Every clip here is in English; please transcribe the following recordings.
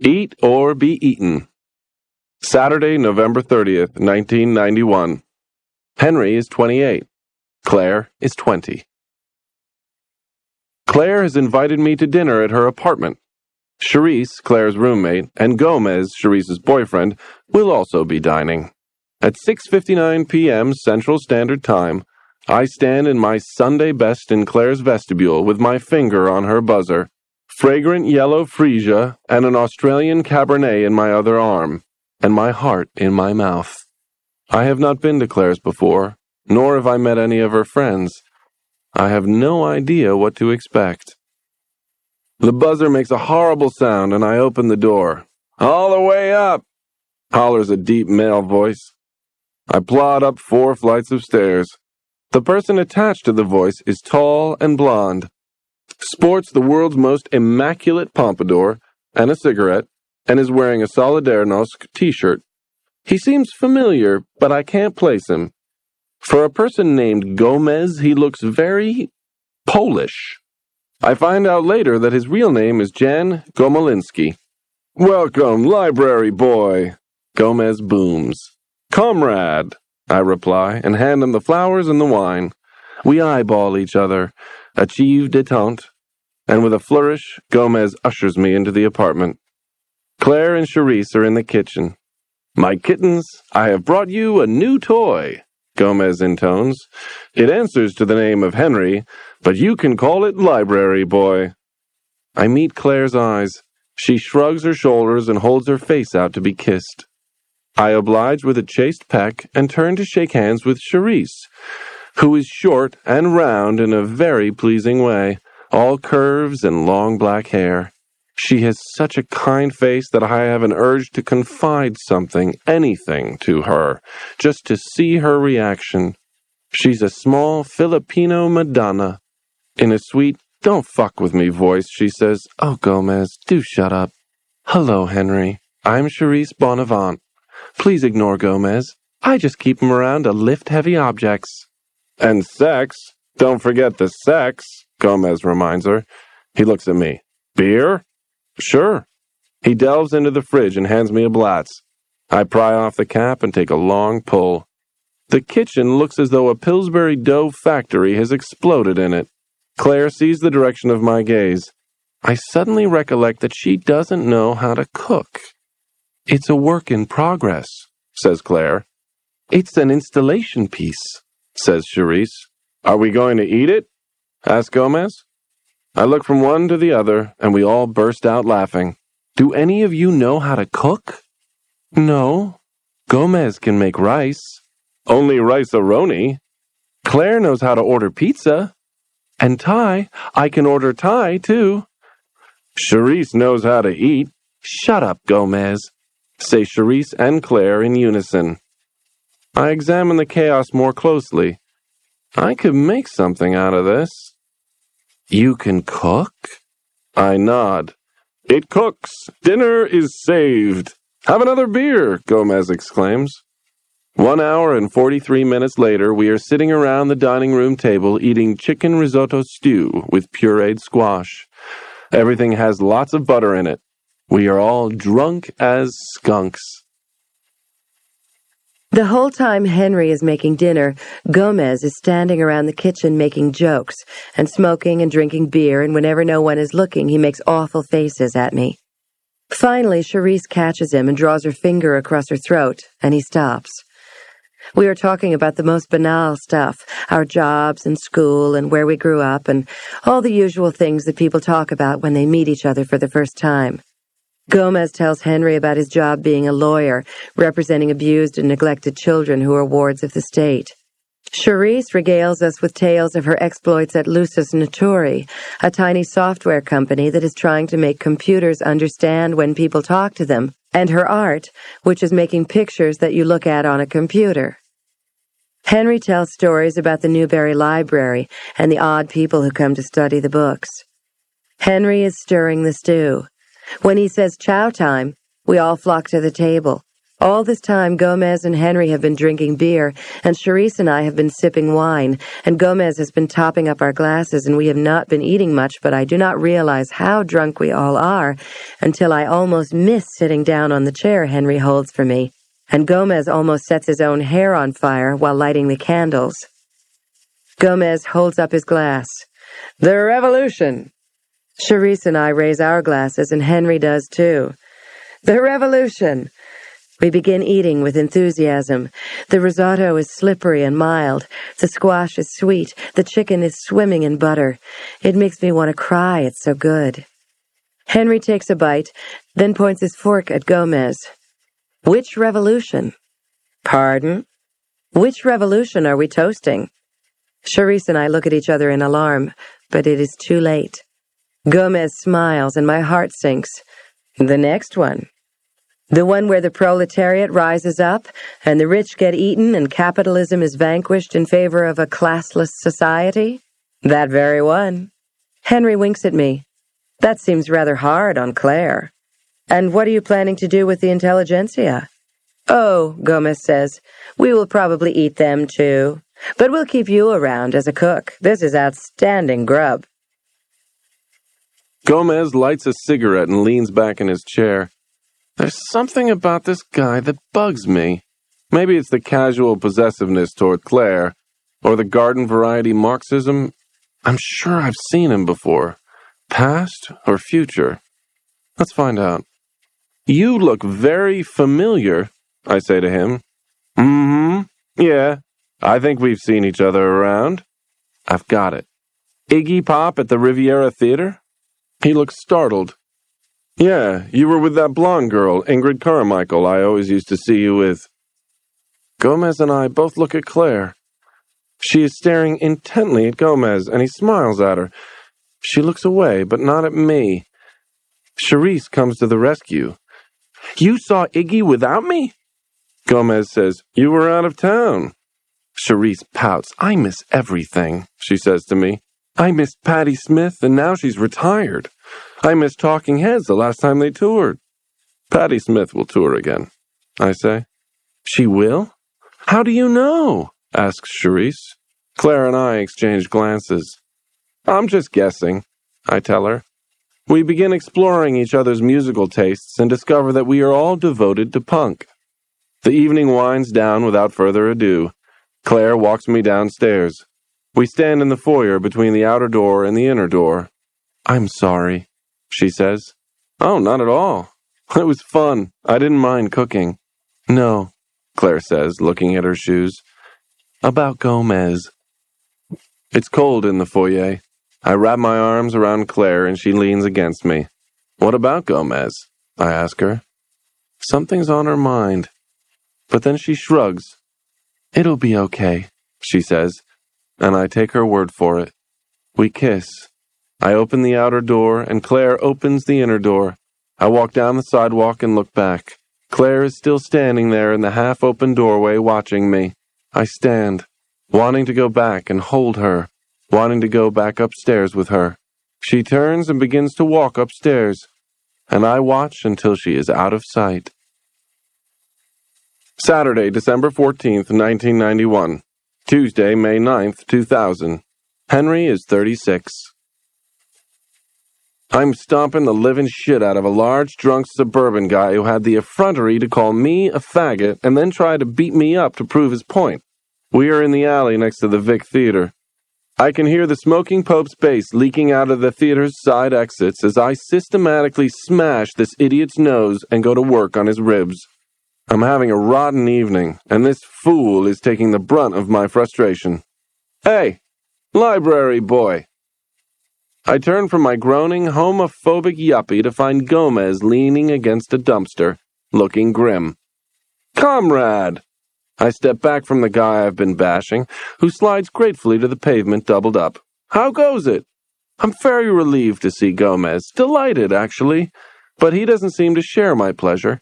Eat or be eaten. Saturday, November 30th, 1991. Henry is 28. Claire is 20. Claire has invited me to dinner at her apartment. Charisse, Claire's roommate, and Gomez, Charisse's boyfriend, will also be dining. At 6:59 p.m. Central Standard Time, I stand in my Sunday best in Claire's vestibule with my finger on her buzzer, fragrant yellow freesia, and an Australian Cabernet in my other arm, and my heart in my mouth. I have not been to Claire's before, nor have I met any of her friends. I have no idea what to expect. The buzzer makes a horrible sound, and I open the door. "All the way up!" hollers a deep male voice. I plod up 4 flights of stairs. The person attached to the voice is tall and blonde, sports the world's most immaculate pompadour and a cigarette, and is wearing a Solidarnosc t-shirt. He seems familiar, but I can't place him. For a person named Gomez, he looks very Polish. I find out later that his real name is Jan Gomolinski. "Welcome, library boy," Gomez booms. "Comrade," I reply, and hand him the flowers and the wine. We eyeball each other, achieve détente, and with a flourish, Gomez ushers me into the apartment. Claire and Charisse are in the kitchen. "My kittens, I have brought you a new toy," Gomez intones. "It answers to the name of Henry, but you can call it Library Boy." I meet Claire's eyes. She shrugs her shoulders and holds her face out to be kissed. I oblige with a chaste peck and turn to shake hands with Charisse, who is short and round in a very pleasing way, all curves and long black hair. She has such a kind face that I have an urge to confide something, anything, to her, just to see her reaction. She's a small Filipino Madonna. In a sweet, "Don't fuck with me" voice, she says, "Oh, Gomez, do shut up. Hello, Henry. I'm Charisse Bonavant. Please ignore Gomez. I just keep him around to lift heavy objects." "And sex. Don't forget the sex," Gomez reminds her. He looks at me. "Beer?" "Sure." He delves into the fridge and hands me a Blatz. I pry off the cap and take a long pull. The kitchen looks as though a Pillsbury dough factory has exploded in it. Claire sees the direction of my gaze. I suddenly recollect that she doesn't know how to cook. "It's a work in progress," says Claire. "It's an installation piece," says Charisse. "Are we going to eat it?" asks Gomez. I look from one to the other, and we all burst out laughing. "Do any of you know how to cook?" "No. Gomez can make rice." "Only rice-a-roni." "Claire knows how to order pizza." "And Thai. I can order Thai, too." "Charisse knows how to eat." "Shut up, Gomez," say Charisse and Claire in unison. I examine the chaos more closely. I could make something out of this. "You can cook?" I nod. "It cooks. Dinner is saved." "Have another beer," Gomez exclaims. 1 hour and 43 minutes later, we are sitting around the dining room table eating chicken risotto stew with pureed squash. Everything has lots of butter in it. We are all drunk as skunks. The whole time Henry is making dinner, Gomez is standing around the kitchen making jokes and smoking and drinking beer, and whenever no one is looking, he makes awful faces at me. Finally, Charisse catches him and draws her finger across her throat, and he stops. We are talking about the most banal stuff, our jobs and school and where we grew up and all the usual things that people talk about when they meet each other for the first time. Gomez tells Henry about his job being a lawyer, representing abused and neglected children who are wards of the state. Charisse regales us with tales of her exploits at Lucis Naturi, a tiny software company that is trying to make computers understand when people talk to them, and her art, which is making pictures that you look at on a computer. Henry tells stories about the Newberry Library and the odd people who come to study the books. Henry is stirring the stew. When he says chow time, we all flock to the table. All this time, Gomez and Henry have been drinking beer, and Charisse and I have been sipping wine, and Gomez has been topping up our glasses, and we have not been eating much, but I do not realize how drunk we all are until I almost miss sitting down on the chair Henry holds for me, and Gomez almost sets his own hair on fire while lighting the candles. Gomez holds up his glass. "The revolution!" Charisse and I raise our glasses, and Henry does too. "The revolution!" We begin eating with enthusiasm. The risotto is slippery and mild. The squash is sweet. The chicken is swimming in butter. It makes me want to cry, it's so good. Henry takes a bite, then points his fork at Gomez. "Which revolution?" "Pardon?" "Which revolution are we toasting?" Charisse and I look at each other in alarm, but it is too late. Gomez smiles, and my heart sinks. "The next one." "The one where the proletariat rises up, and the rich get eaten, and capitalism is vanquished in favor of a classless society?" "That very one." Henry winks at me. "That seems rather hard on Claire." "And what are you planning to do with the intelligentsia?" "Oh," Gomez says, "we will probably eat them too. But we'll keep you around as a cook. This is outstanding grub." Gomez lights a cigarette and leans back in his chair. There's something about this guy that bugs me. Maybe it's the casual possessiveness toward Claire, or the garden variety Marxism. I'm sure I've seen him before. Past or future? Let's find out. "You look very familiar," I say to him. Yeah, I think we've seen each other around." I've got it. "Iggy Pop at the Riviera Theater?" He looks startled. "Yeah, you were with that blonde girl, Ingrid Carmichael, I always used to see you with." Gomez and I both look at Claire. She is staring intently at Gomez, and he smiles at her. She looks away, but not at me. Charisse comes to the rescue. "You saw Iggy without me?" Gomez says, "You were out of town." Charisse pouts. "I miss everything," she says to me. "I missed Patti Smith, and now she's retired. I missed Talking Heads the last time they toured." "Patti Smith will tour again," I say. "She will? How do you know?" asks Charisse. Claire and I exchange glances. "I'm just guessing," I tell her. We begin exploring each other's musical tastes and discover that we are all devoted to punk. The evening winds down without further ado. Claire walks me downstairs. We stand in the foyer between the outer door and the inner door. "I'm sorry," she says. "Oh, not at all. It was fun. I didn't mind cooking." "No," Claire says, looking at her shoes. "About Gomez." It's cold in the foyer. I wrap my arms around Claire and she leans against me. "What about Gomez?" I ask her. Something's on her mind. But then she shrugs. "It'll be okay," she says, and I take her word for it. We kiss. I open the outer door, and Claire opens the inner door. I walk down the sidewalk and look back. Claire is still standing there in the half-open doorway watching me. I stand, wanting to go back and hold her, wanting to go back upstairs with her. She turns and begins to walk upstairs, and I watch until she is out of sight. Saturday, December 14th, 1991. Tuesday, May 9th, 2000. Henry is 36. I'm stomping the living shit out of a large, drunk suburban guy who had the effrontery to call me a faggot and then try to beat me up to prove his point. We are in the alley next to the Vic Theater. I can hear the Smoking Pope's bass leaking out of the theater's side exits as I systematically smash this idiot's nose and go to work on his ribs. I'm having a rotten evening, and this fool is taking the brunt of my frustration. "Hey, library boy!" I turn from my groaning, homophobic yuppie to find Gomez leaning against a dumpster, looking grim. "Comrade!" I step back from the guy I've been bashing, who slides gratefully to the pavement doubled up. "How goes it?" I'm very relieved to see Gomez, delighted, actually, but he doesn't seem to share my pleasure.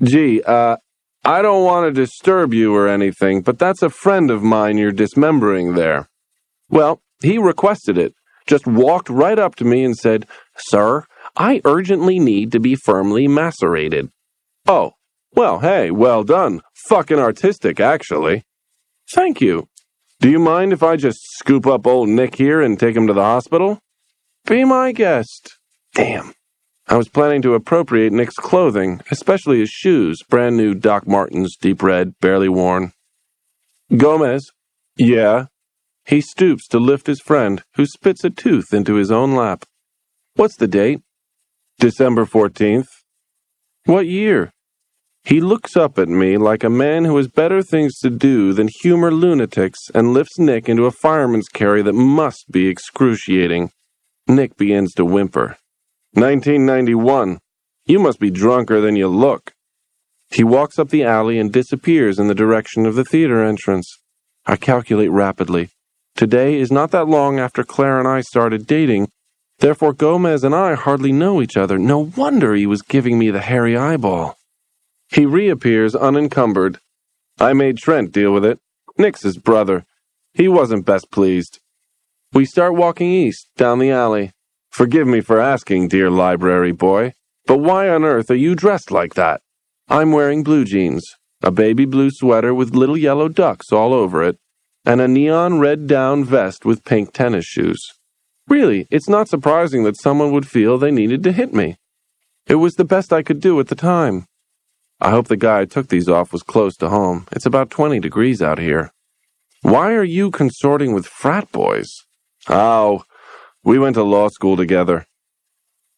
"Gee, I don't want to disturb you or anything, but that's a friend of mine you're dismembering there." Well, he requested it, just walked right up to me and said, "Sir, I urgently need to be firmly macerated." "Oh, Well, hey, well done. Fucking artistic, actually. Thank you. Do you mind if I just scoop up old Nick here and take him to the hospital? Be my guest. Damn. I was planning to appropriate Nick's clothing, especially his shoes, brand new Doc Martens, deep red, barely worn. Gomez? Yeah? He stoops to lift his friend, who spits a tooth into his own lap. What's the date? December 14th. What year? He looks up at me like a man who has better things to do than humor lunatics and lifts Nick into a fireman's carry that must be excruciating. Nick begins to whimper. 1991. You must be drunker than you look. He walks up the alley and disappears in the direction of the theater entrance. I calculate rapidly. Today is not that long after Claire and I started dating. Therefore, Gomez and I hardly know each other. No wonder he was giving me the hairy eyeball. He reappears unencumbered. I made Trent deal with it. Nick's his brother. He wasn't best pleased. We start walking east, down the alley. Forgive me for asking, dear library boy, but why on earth are you dressed like that? I'm wearing blue jeans, a baby blue sweater with little yellow ducks all over it, and a neon red down vest with pink tennis shoes. Really, it's not surprising that someone would feel they needed to hit me. It was the best I could do at the time. I hope the guy I took these off was close to home. It's about 20 degrees out here. Why are you consorting with frat boys? Oh, we went to law school together.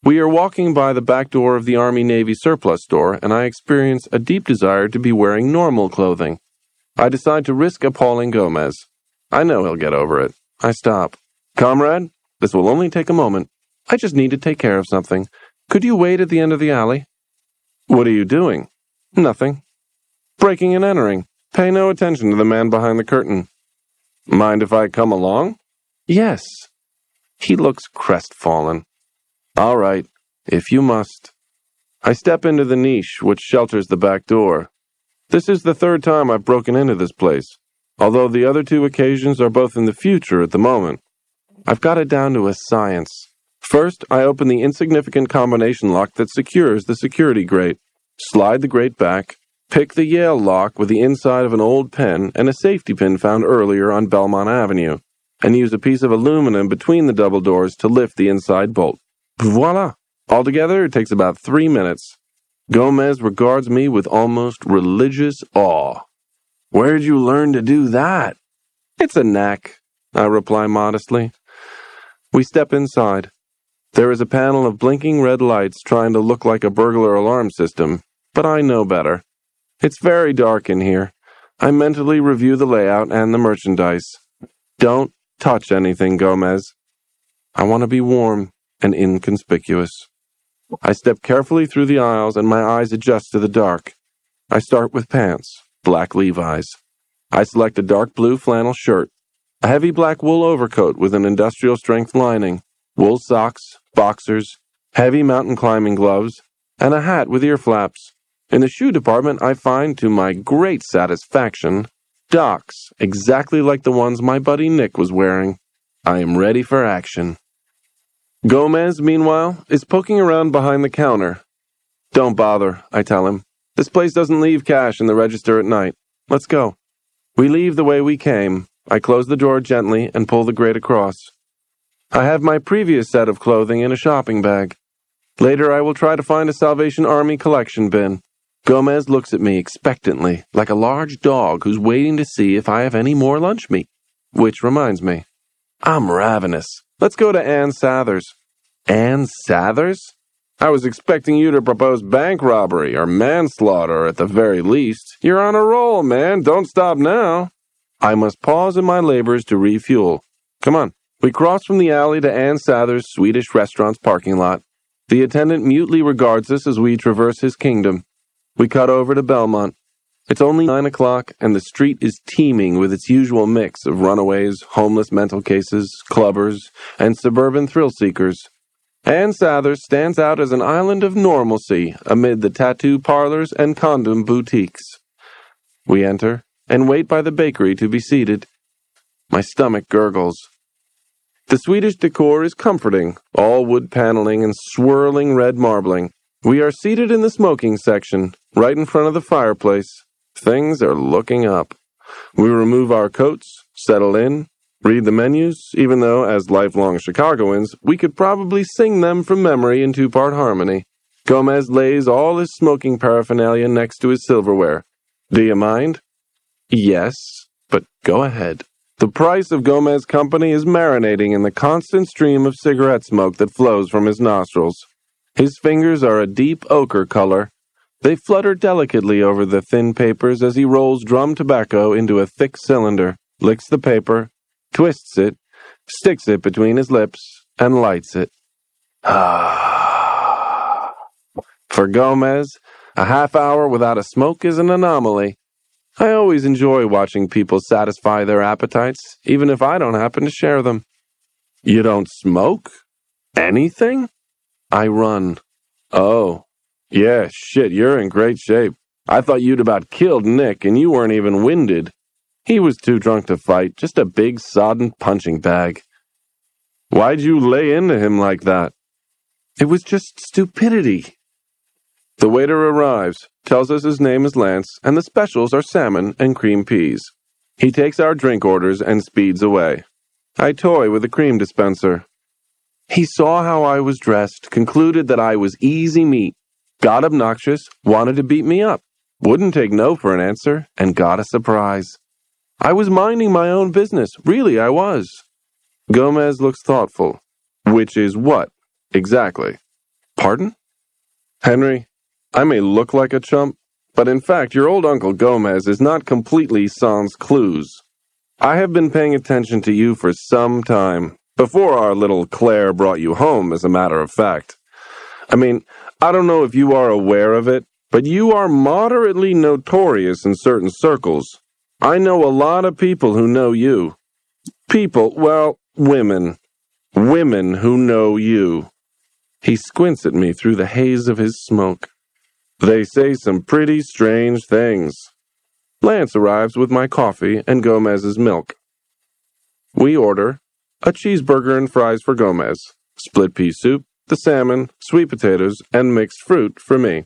We are walking by the back door of the Army-Navy surplus store, and I experience a deep desire to be wearing normal clothing. I decide to risk appalling Gomez. I know he'll get over it. I stop. Comrade, this will only take a moment. I just need to take care of something. Could you wait at the end of the alley? What are you doing? Nothing. Breaking and entering. Pay no attention to the man behind the curtain. Mind if I come along? Yes. He looks crestfallen. All right, if you must. I step into the niche which shelters the back door. This is the third time I've broken into this place, although the other two occasions are both in the future at the moment. I've got it down to a science. First, I open the insignificant combination lock that secures the security grate, slide the grate back, pick the Yale lock with the inside of an old pen and a safety pin found earlier on Belmont Avenue, and use a piece of aluminum between the double doors to lift the inside bolt. Voila! Altogether, it takes about 3 minutes. Gomez regards me with almost religious awe. Where'd you learn to do that? It's a knack, I reply modestly. We step inside. There is a panel of blinking red lights trying to look like a burglar alarm system, but I know better. It's very dark in here. I mentally review the layout and the merchandise. Don't touch anything, Gomez. I want to be warm and inconspicuous. I step carefully through the aisles and my eyes adjust to the dark. I start with pants, black Levi's. I select a dark blue flannel shirt, a heavy black wool overcoat with an industrial-strength lining, wool socks, boxers, heavy mountain climbing gloves, and a hat with ear flaps. In the shoe department, I find, to my great satisfaction, Docs, exactly like the ones my buddy Nick was wearing. I am ready for action. Gomez, meanwhile, is poking around behind the counter. Don't bother, I tell him. This place doesn't leave cash in the register at night. Let's go. We leave the way we came. I close the door gently and pull the grate across. I have my previous set of clothing in a shopping bag. Later I will try to find a Salvation Army collection bin. Gomez looks at me expectantly, like a large dog who's waiting to see if I have any more lunch meat. Which reminds me, I'm ravenous. Let's go to Ann Sather's. Ann Sather's? I was expecting you to propose bank robbery or manslaughter at the very least. You're on a roll, man. Don't stop now. I must pause in my labors to refuel. Come on. We cross from the alley to Ann Sather's Swedish restaurant's parking lot. The attendant mutely regards us as we traverse his kingdom. We cut over to Belmont. It's only 9 o'clock, and the street is teeming with its usual mix of runaways, homeless mental cases, clubbers, and suburban thrill-seekers. Ann Sather stands out as an island of normalcy amid the tattoo parlors and condom boutiques. We enter, and wait by the bakery to be seated. My stomach gurgles. The Swedish decor is comforting, all wood paneling and swirling red marbling. We are seated in the smoking section, right in front of the fireplace. Things are looking up. We remove our coats, settle in, read the menus, even though, as lifelong Chicagoans, we could probably sing them from memory in two-part harmony. Gomez lays all his smoking paraphernalia next to his silverware. Do you mind? Yes, but go ahead. The price of Gomez Company is marinating in the constant stream of cigarette smoke that flows from his nostrils. His fingers are a deep ochre color. They flutter delicately over the thin papers as he rolls drum tobacco into a thick cylinder, licks the paper, twists it, sticks it between his lips, and lights it. For Gomez, a half hour without a smoke is an anomaly. I always enjoy watching people satisfy their appetites, even if I don't happen to share them. You don't smoke? Anything? I run. Oh, yeah, shit, you're in great shape. I thought you'd about killed Nick, and you weren't even winded. He was too drunk to fight, just a big sodden punching bag. Why'd you lay into him like that? It was just stupidity. The waiter arrives, tells us his name is Lance, and the specials are salmon and cream peas. He takes our drink orders and speeds away. I toy with the cream dispenser. He saw how I was dressed, concluded that I was easy meat, got obnoxious, wanted to beat me up, wouldn't take no for an answer, and got a surprise. I was minding my own business, really I was. Gomez looks thoughtful. Which is what, exactly? Pardon? Henry, I may look like a chump, but in fact your old Uncle Gomez is not completely sans clouse. I have been paying attention to you for some time, before our little Claire brought you home, as a matter of fact. I mean, I don't know if you are aware of it, but you are moderately notorious in certain circles. I know a lot of people who know you. People, well, women. Women who know you. He squints at me through the haze of his smoke. They say some pretty strange things. Lance arrives with my coffee and Gomez's milk. We order a cheeseburger and fries for Gomez, split pea soup, the salmon, sweet potatoes, and mixed fruit for me.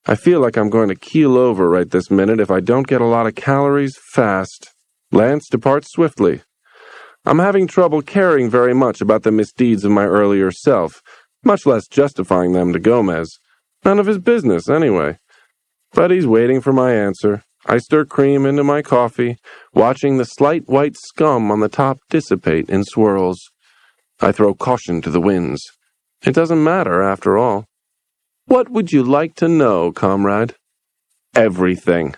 I feel like I'm going to keel over right this minute if I don't get a lot of calories fast. Lance departs swiftly. I'm having trouble caring very much about the misdeeds of my earlier self, much less justifying them to Gomez. None of his business, anyway. But he's waiting for my answer. I stir cream into my coffee, watching the slight white scum on the top dissipate in swirls. I throw caution to the winds. It doesn't matter, after all. What would you like to know, comrade? Everything.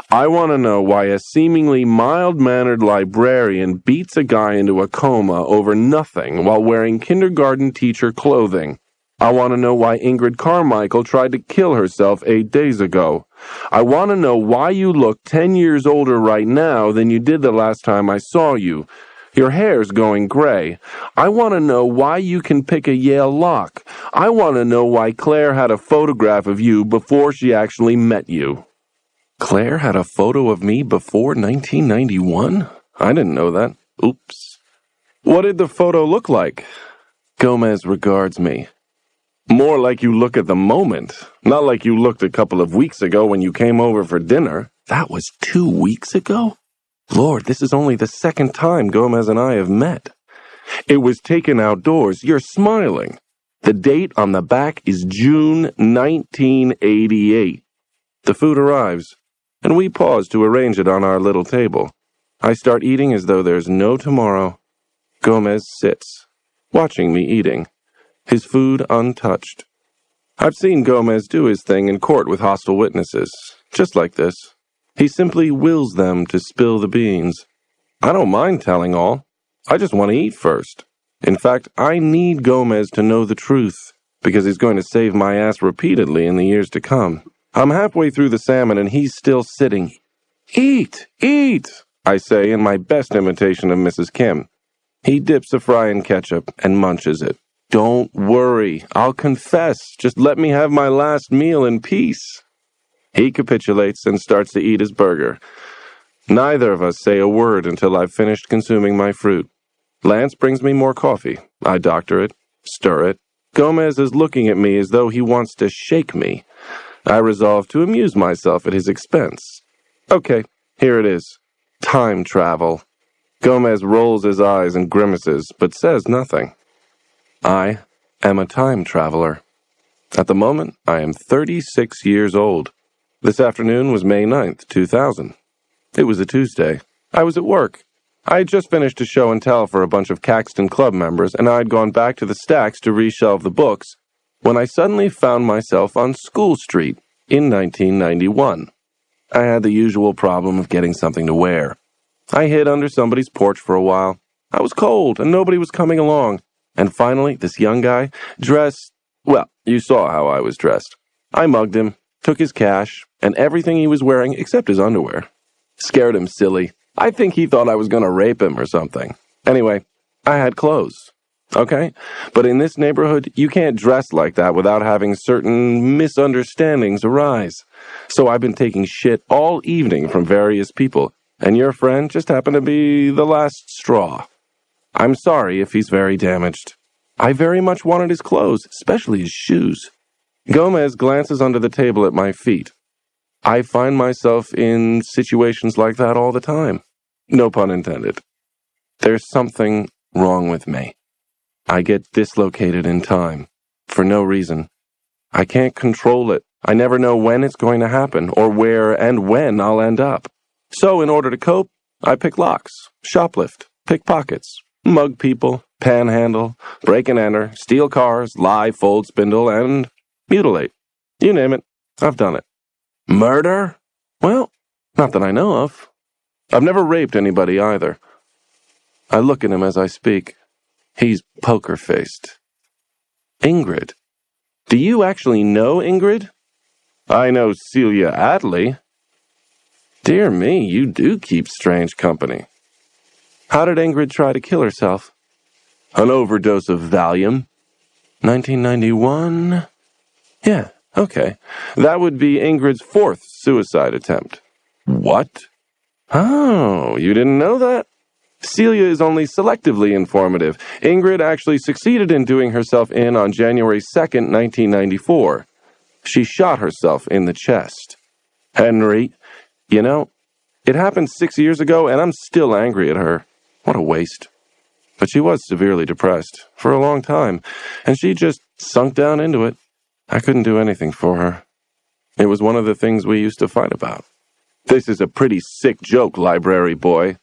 I want to know why a seemingly mild-mannered librarian beats a guy into a coma over nothing while wearing kindergarten teacher clothing. I want to know why Ingrid Carmichael tried to kill herself 8 days ago. I want to know why you look 10 years older right now than you did the last time I saw you. Your hair's going gray. I want to know why you can pick a Yale lock. I want to know why Claire had a photograph of you before she actually met you. Claire had a photo of me before 1991? I didn't know that. Oops. What did the photo look like? Gomez regards me. More like you look at the moment, not like you looked a couple of weeks ago when you came over for dinner. That was 2 weeks ago? Lord, this is only the second time Gomez and I have met. It was taken outdoors. You're smiling. The date on the back is June 1988. The food arrives, and we pause to arrange it on our little table. I start eating as though there's no tomorrow. Gomez sits, watching me eating, his food untouched. I've seen Gomez do his thing in court with hostile witnesses, just like this. He simply wills them to spill the beans. I don't mind telling all. I just want to eat first. In fact, I need Gomez to know the truth, because he's going to save my ass repeatedly in the years to come. I'm halfway through the salmon and he's still sitting. Eat, eat, I say in my best imitation of Mrs. Kim. He dips a fry in ketchup and munches it. Don't worry, I'll confess. Just let me have my last meal in peace. He capitulates and starts to eat his burger. Neither of us say a word until I've finished consuming my fruit. Lance brings me more coffee. I doctor it, stir it. Gomez is looking at me as though he wants to shake me. I resolved to amuse myself at his expense. Okay, here it is. Time travel. Gomez rolls his eyes and grimaces, but says nothing. I am a time traveler. At the moment, I am 36 years old. This afternoon was May 9th, 2000. It was a Tuesday. I was at work. I had just finished a show and tell for a bunch of Caxton Club members, and I had gone back to the stacks to reshelve the books when I suddenly found myself on School Street in 1991. I had the usual problem of getting something to wear. I hid under somebody's porch for a while. I was cold, and nobody was coming along. And finally, this young guy, dressed, well, you saw how I was dressed. I mugged him, took his cash, and everything he was wearing except his underwear. Scared him silly. I think he thought I was going to rape him or something. Anyway, I had clothes. Okay? But in this neighborhood, you can't dress like that without having certain misunderstandings arise. So I've been taking shit all evening from various people, and your friend just happened to be the last straw. I'm sorry if he's very damaged. I very much wanted his clothes, especially his shoes. Gomez glances under the table at my feet. I find myself in situations like that all the time. No pun intended. There's something wrong with me. I get dislocated in time, for no reason. I can't control it. I never know when it's going to happen, or where and when I'll end up. So in order to cope, I pick locks, shoplift, pickpockets, mug people, panhandle, break and enter, steal cars, lie, fold, spindle, and mutilate. You name it, I've done it. Murder? Well, not that I know of. I've never raped anybody either. I look at him as I speak. He's poker-faced. Ingrid. Do you actually know Ingrid? I know Celia Attlee. Dear me, you do keep strange company. How did Ingrid try to kill herself? An overdose of Valium. 1991? Yeah, okay. That would be Ingrid's 4th suicide attempt. What? Oh, you didn't know that? Celia is only selectively informative. Ingrid actually succeeded in doing herself in on January 2nd, 1994. She shot herself in the chest. Henry, you know, it happened 6 years ago, and I'm still angry at her. What a waste. But she was severely depressed for a long time, and she just sunk down into it. I couldn't do anything for her. It was one of the things we used to fight about. This is a pretty sick joke, library boy.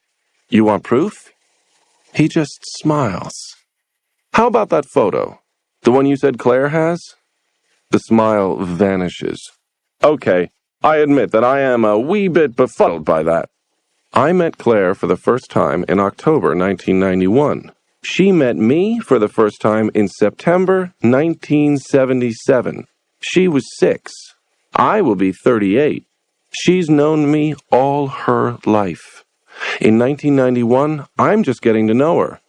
You want proof? He just smiles. How about that photo? The one you said Claire has? The smile vanishes. Okay, I admit that I am a wee bit befuddled by that. I met Claire for the first time in October 1991. She met me for the first time in September 1977. She was 6. I will be 38. She's known me all her life. In 1991, I'm just getting to know her.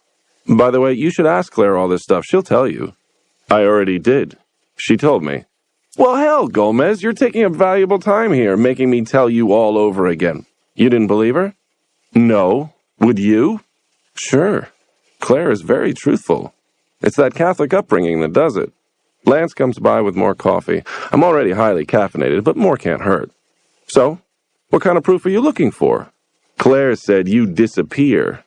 By the way, you should ask Claire all this stuff. She'll tell you. I already did. She told me. Well, hell, Gomez, you're taking up valuable time here, making me tell you all over again. You didn't believe her? No. Would you? Sure. Claire is very truthful. It's that Catholic upbringing that does it. Lance comes by with more coffee. I'm already highly caffeinated, but more can't hurt. So, what kind of proof are you looking for? Claire said you disappear.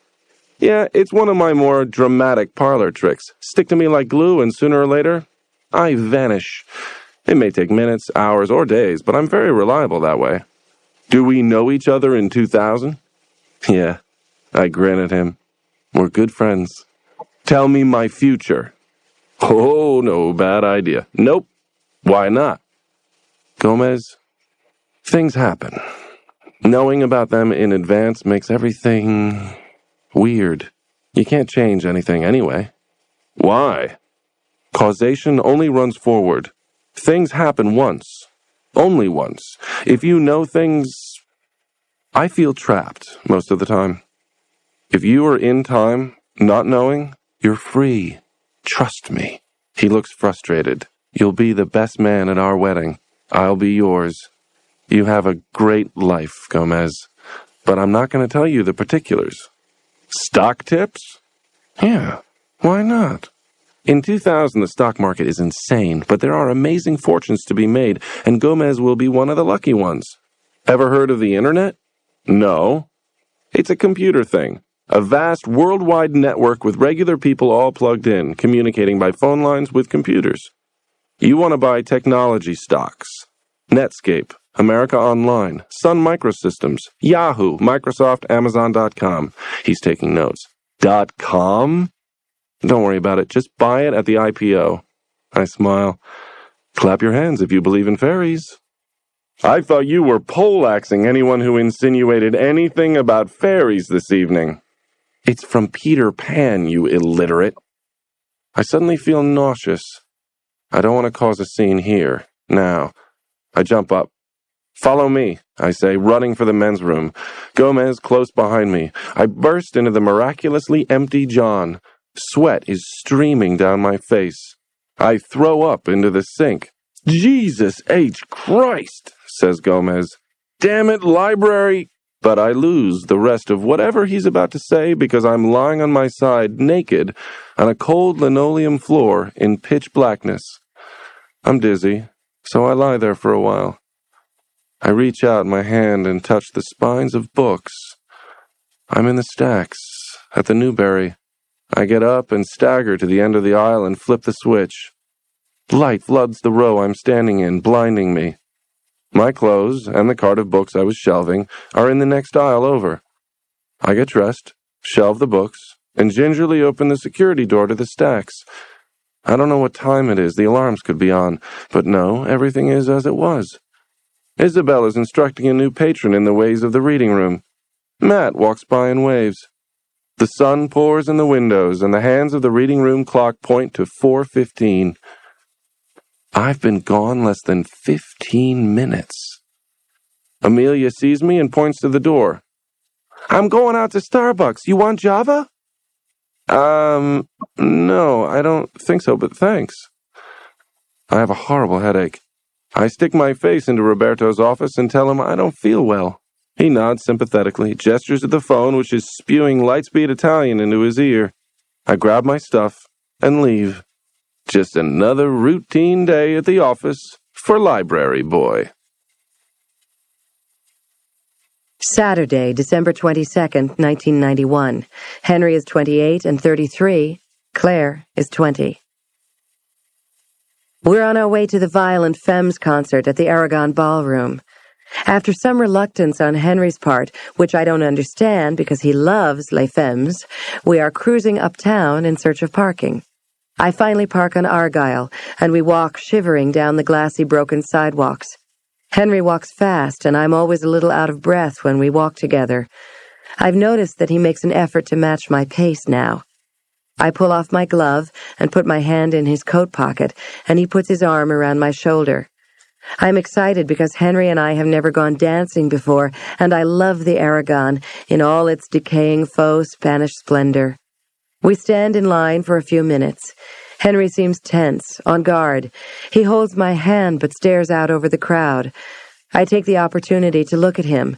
Yeah, it's one of my more dramatic parlor tricks. Stick to me like glue, and sooner or later, I vanish. It may take minutes, hours, or days, but I'm very reliable that way. Do we know each other in 2000? Yeah, I grin at him. We're good friends. Tell me my future. Oh, no, bad idea. Nope. Why not? Gomez, things happen. Knowing about them in advance makes everything weird. You can't change anything anyway. Why? Causation only runs forward. Things happen once. Only once. If you know things, I feel trapped most of the time. If you are in time, not knowing, you're free. Trust me. He looks frustrated. You'll be the best man at our wedding. I'll be yours. You have a great life, Gomez. But I'm not going to tell you the particulars. Stock tips? Yeah, why not? In 2000, the stock market is insane, but there are amazing fortunes to be made, and Gomez will be one of the lucky ones. Ever heard of the internet? No. It's a computer thing. A vast worldwide network with regular people all plugged in, communicating by phone lines with computers. You want to buy technology stocks. Netscape, America Online, Sun Microsystems, Yahoo, Microsoft, Amazon.com. He's taking notes. .com? Don't worry about it. Just buy it at the IPO. I smile. Clap your hands if you believe in fairies. I thought you were poleaxing anyone who insinuated anything about fairies this evening. It's from Peter Pan, you illiterate. I suddenly feel nauseous. I don't want to cause a scene here, now. I jump up. Follow me, I say, running for the men's room. Gomez close behind me. I burst into the miraculously empty John. Sweat is streaming down my face. I throw up into the sink. Jesus H. Christ, says Gomez. Damn it, library! But I lose the rest of whatever he's about to say because I'm lying on my side, naked, on a cold linoleum floor in pitch blackness. I'm dizzy, so I lie there for a while. I reach out my hand and touch the spines of books. I'm in the stacks, at the Newberry. I get up and stagger to the end of the aisle and flip the switch. Light floods the row I'm standing in, blinding me. My clothes and the cart of books I was shelving are in the next aisle over. I get dressed, shelve the books, and gingerly open the security door to the stacks. I don't know what time it is, the alarms could be on, but no, everything is as it was. Isabel is instructing a new patron in the ways of the reading room. Matt walks by and waves. The sun pours in the windows, and the hands of the reading room clock point to 4:15. I've been gone less than 15 minutes. Amelia sees me and points to the door. I'm going out to Starbucks. You want Java? No, I don't think so, but thanks. I have a horrible headache. I stick my face into Roberto's office and tell him I don't feel well. He nods sympathetically, gestures at the phone, which is spewing Lightspeed Italian into his ear. I grab my stuff and leave. Just another routine day at the office for Library Boy. Saturday, December 22nd, 1991. Henry is 28 and 33. Claire is 20. We're on our way to the Violent Femmes concert at the Aragon Ballroom. After some reluctance on Henry's part, which I don't understand because he loves Les Femmes, we are cruising uptown in search of parking. I finally park on Argyle, and we walk shivering down the glassy, broken sidewalks. Henry walks fast, and I'm always a little out of breath when we walk together. I've noticed that he makes an effort to match my pace now. I pull off my glove and put my hand in his coat pocket, and he puts his arm around my shoulder. I'm excited because Henry and I have never gone dancing before, and I love the Aragon in all its decaying faux Spanish splendor. We stand in line for a few minutes. Henry seems tense, on guard. He holds my hand but stares out over the crowd. I take the opportunity to look at him.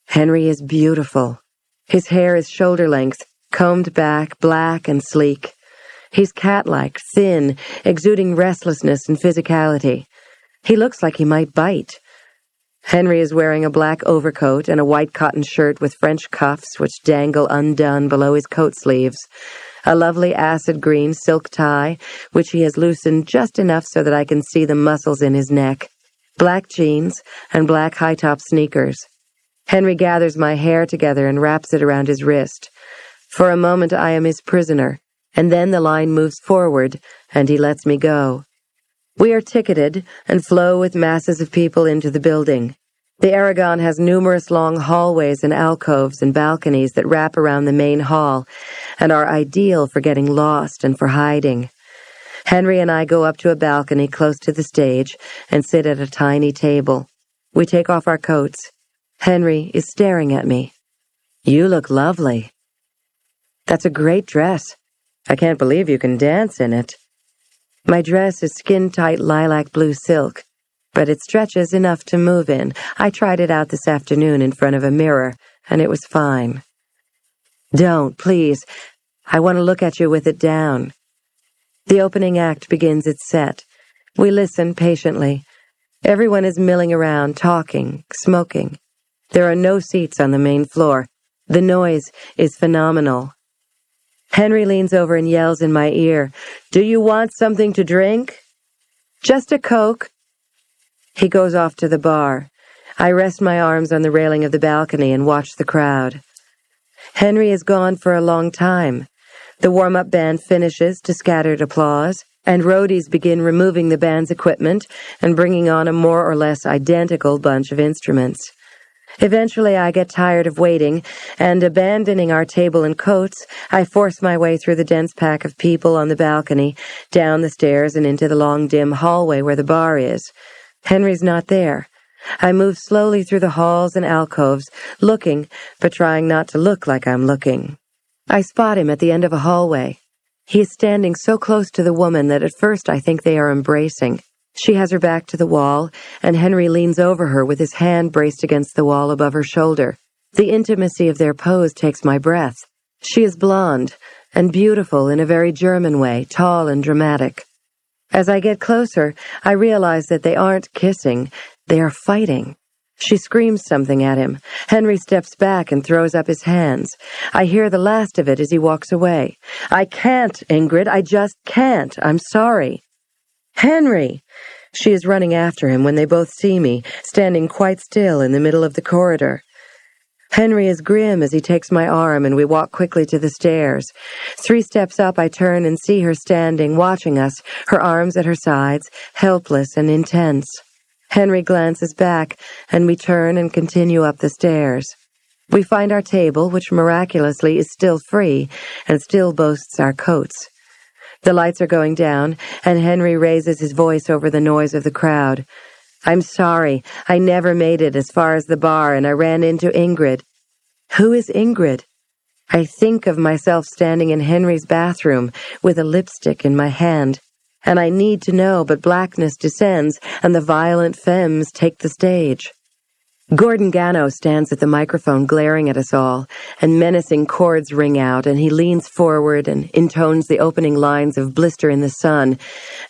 Henry is beautiful. His hair is shoulder length, combed back, black and sleek. He's cat-like, thin, exuding restlessness and physicality. He looks like he might bite. Henry is wearing a black overcoat and a white cotton shirt with French cuffs which dangle undone below his coat sleeves, a lovely acid green silk tie, which he has loosened just enough so that I can see the muscles in his neck, black jeans, and black high-top sneakers. Henry gathers my hair together and wraps it around his wrist. For a moment I am his prisoner, and then the line moves forward, and he lets me go. We are ticketed and flow with masses of people into the building. The Aragon has numerous long hallways and alcoves and balconies that wrap around the main hall and are ideal for getting lost and for hiding. Henry and I go up to a balcony close to the stage and sit at a tiny table. We take off our coats. Henry is staring at me. "You look lovely." "That's a great dress. I can't believe you can dance in it." My dress is skin-tight lilac blue silk, but it stretches enough to move in. I tried it out this afternoon in front of a mirror, and it was fine. "Don't, please. I want to look at you with it down." The opening act begins its set. We listen patiently. Everyone is milling around, talking, smoking. There are no seats on the main floor. The noise is phenomenal. Henry leans over and yells in my ear, "Do you want something to drink?" "Just a Coke." He goes off to the bar. I rest my arms on the railing of the balcony and watch the crowd. Henry is gone for a long time. The warm-up band finishes to scattered applause, and roadies begin removing the band's equipment and bringing on a more or less identical bunch of instruments. Eventually, I get tired of waiting, and abandoning our table and coats, I force my way through the dense pack of people on the balcony, down the stairs and into the long, dim hallway where the bar is. Henry's not there. I move slowly through the halls and alcoves, looking, but trying not to look like I'm looking. I spot him at the end of a hallway. He is standing so close to the woman that at first I think they are embracing. She has her back to the wall, and Henry leans over her with his hand braced against the wall above her shoulder. The intimacy of their pose takes my breath. She is blonde and beautiful in a very German way, tall and dramatic. As I get closer, I realize that they aren't kissing, they are fighting. She screams something at him. Henry steps back and throws up his hands. I hear the last of it as he walks away. "I can't, Ingrid, I just can't. I'm sorry." "Henry!" She is running after him when they both see me, standing quite still in the middle of the corridor. Henry is grim as he takes my arm and we walk quickly to the stairs. 3 steps up, I turn and see her standing, watching us, her arms at her sides, helpless and intense. Henry glances back, and we turn and continue up the stairs. We find our table, which miraculously is still free and still boasts our coats. The lights are going down, and Henry raises his voice over the noise of the crowd. "I'm sorry. I never made it as far as the bar, and I ran into Ingrid." "Who is Ingrid?" I think of myself standing in Henry's bathroom with a lipstick in my hand, and I need to know, but blackness descends, and the violent femmes take the stage. Gordon Gano stands at the microphone glaring at us all, and menacing chords ring out, and he leans forward and intones the opening lines of Blister in the Sun,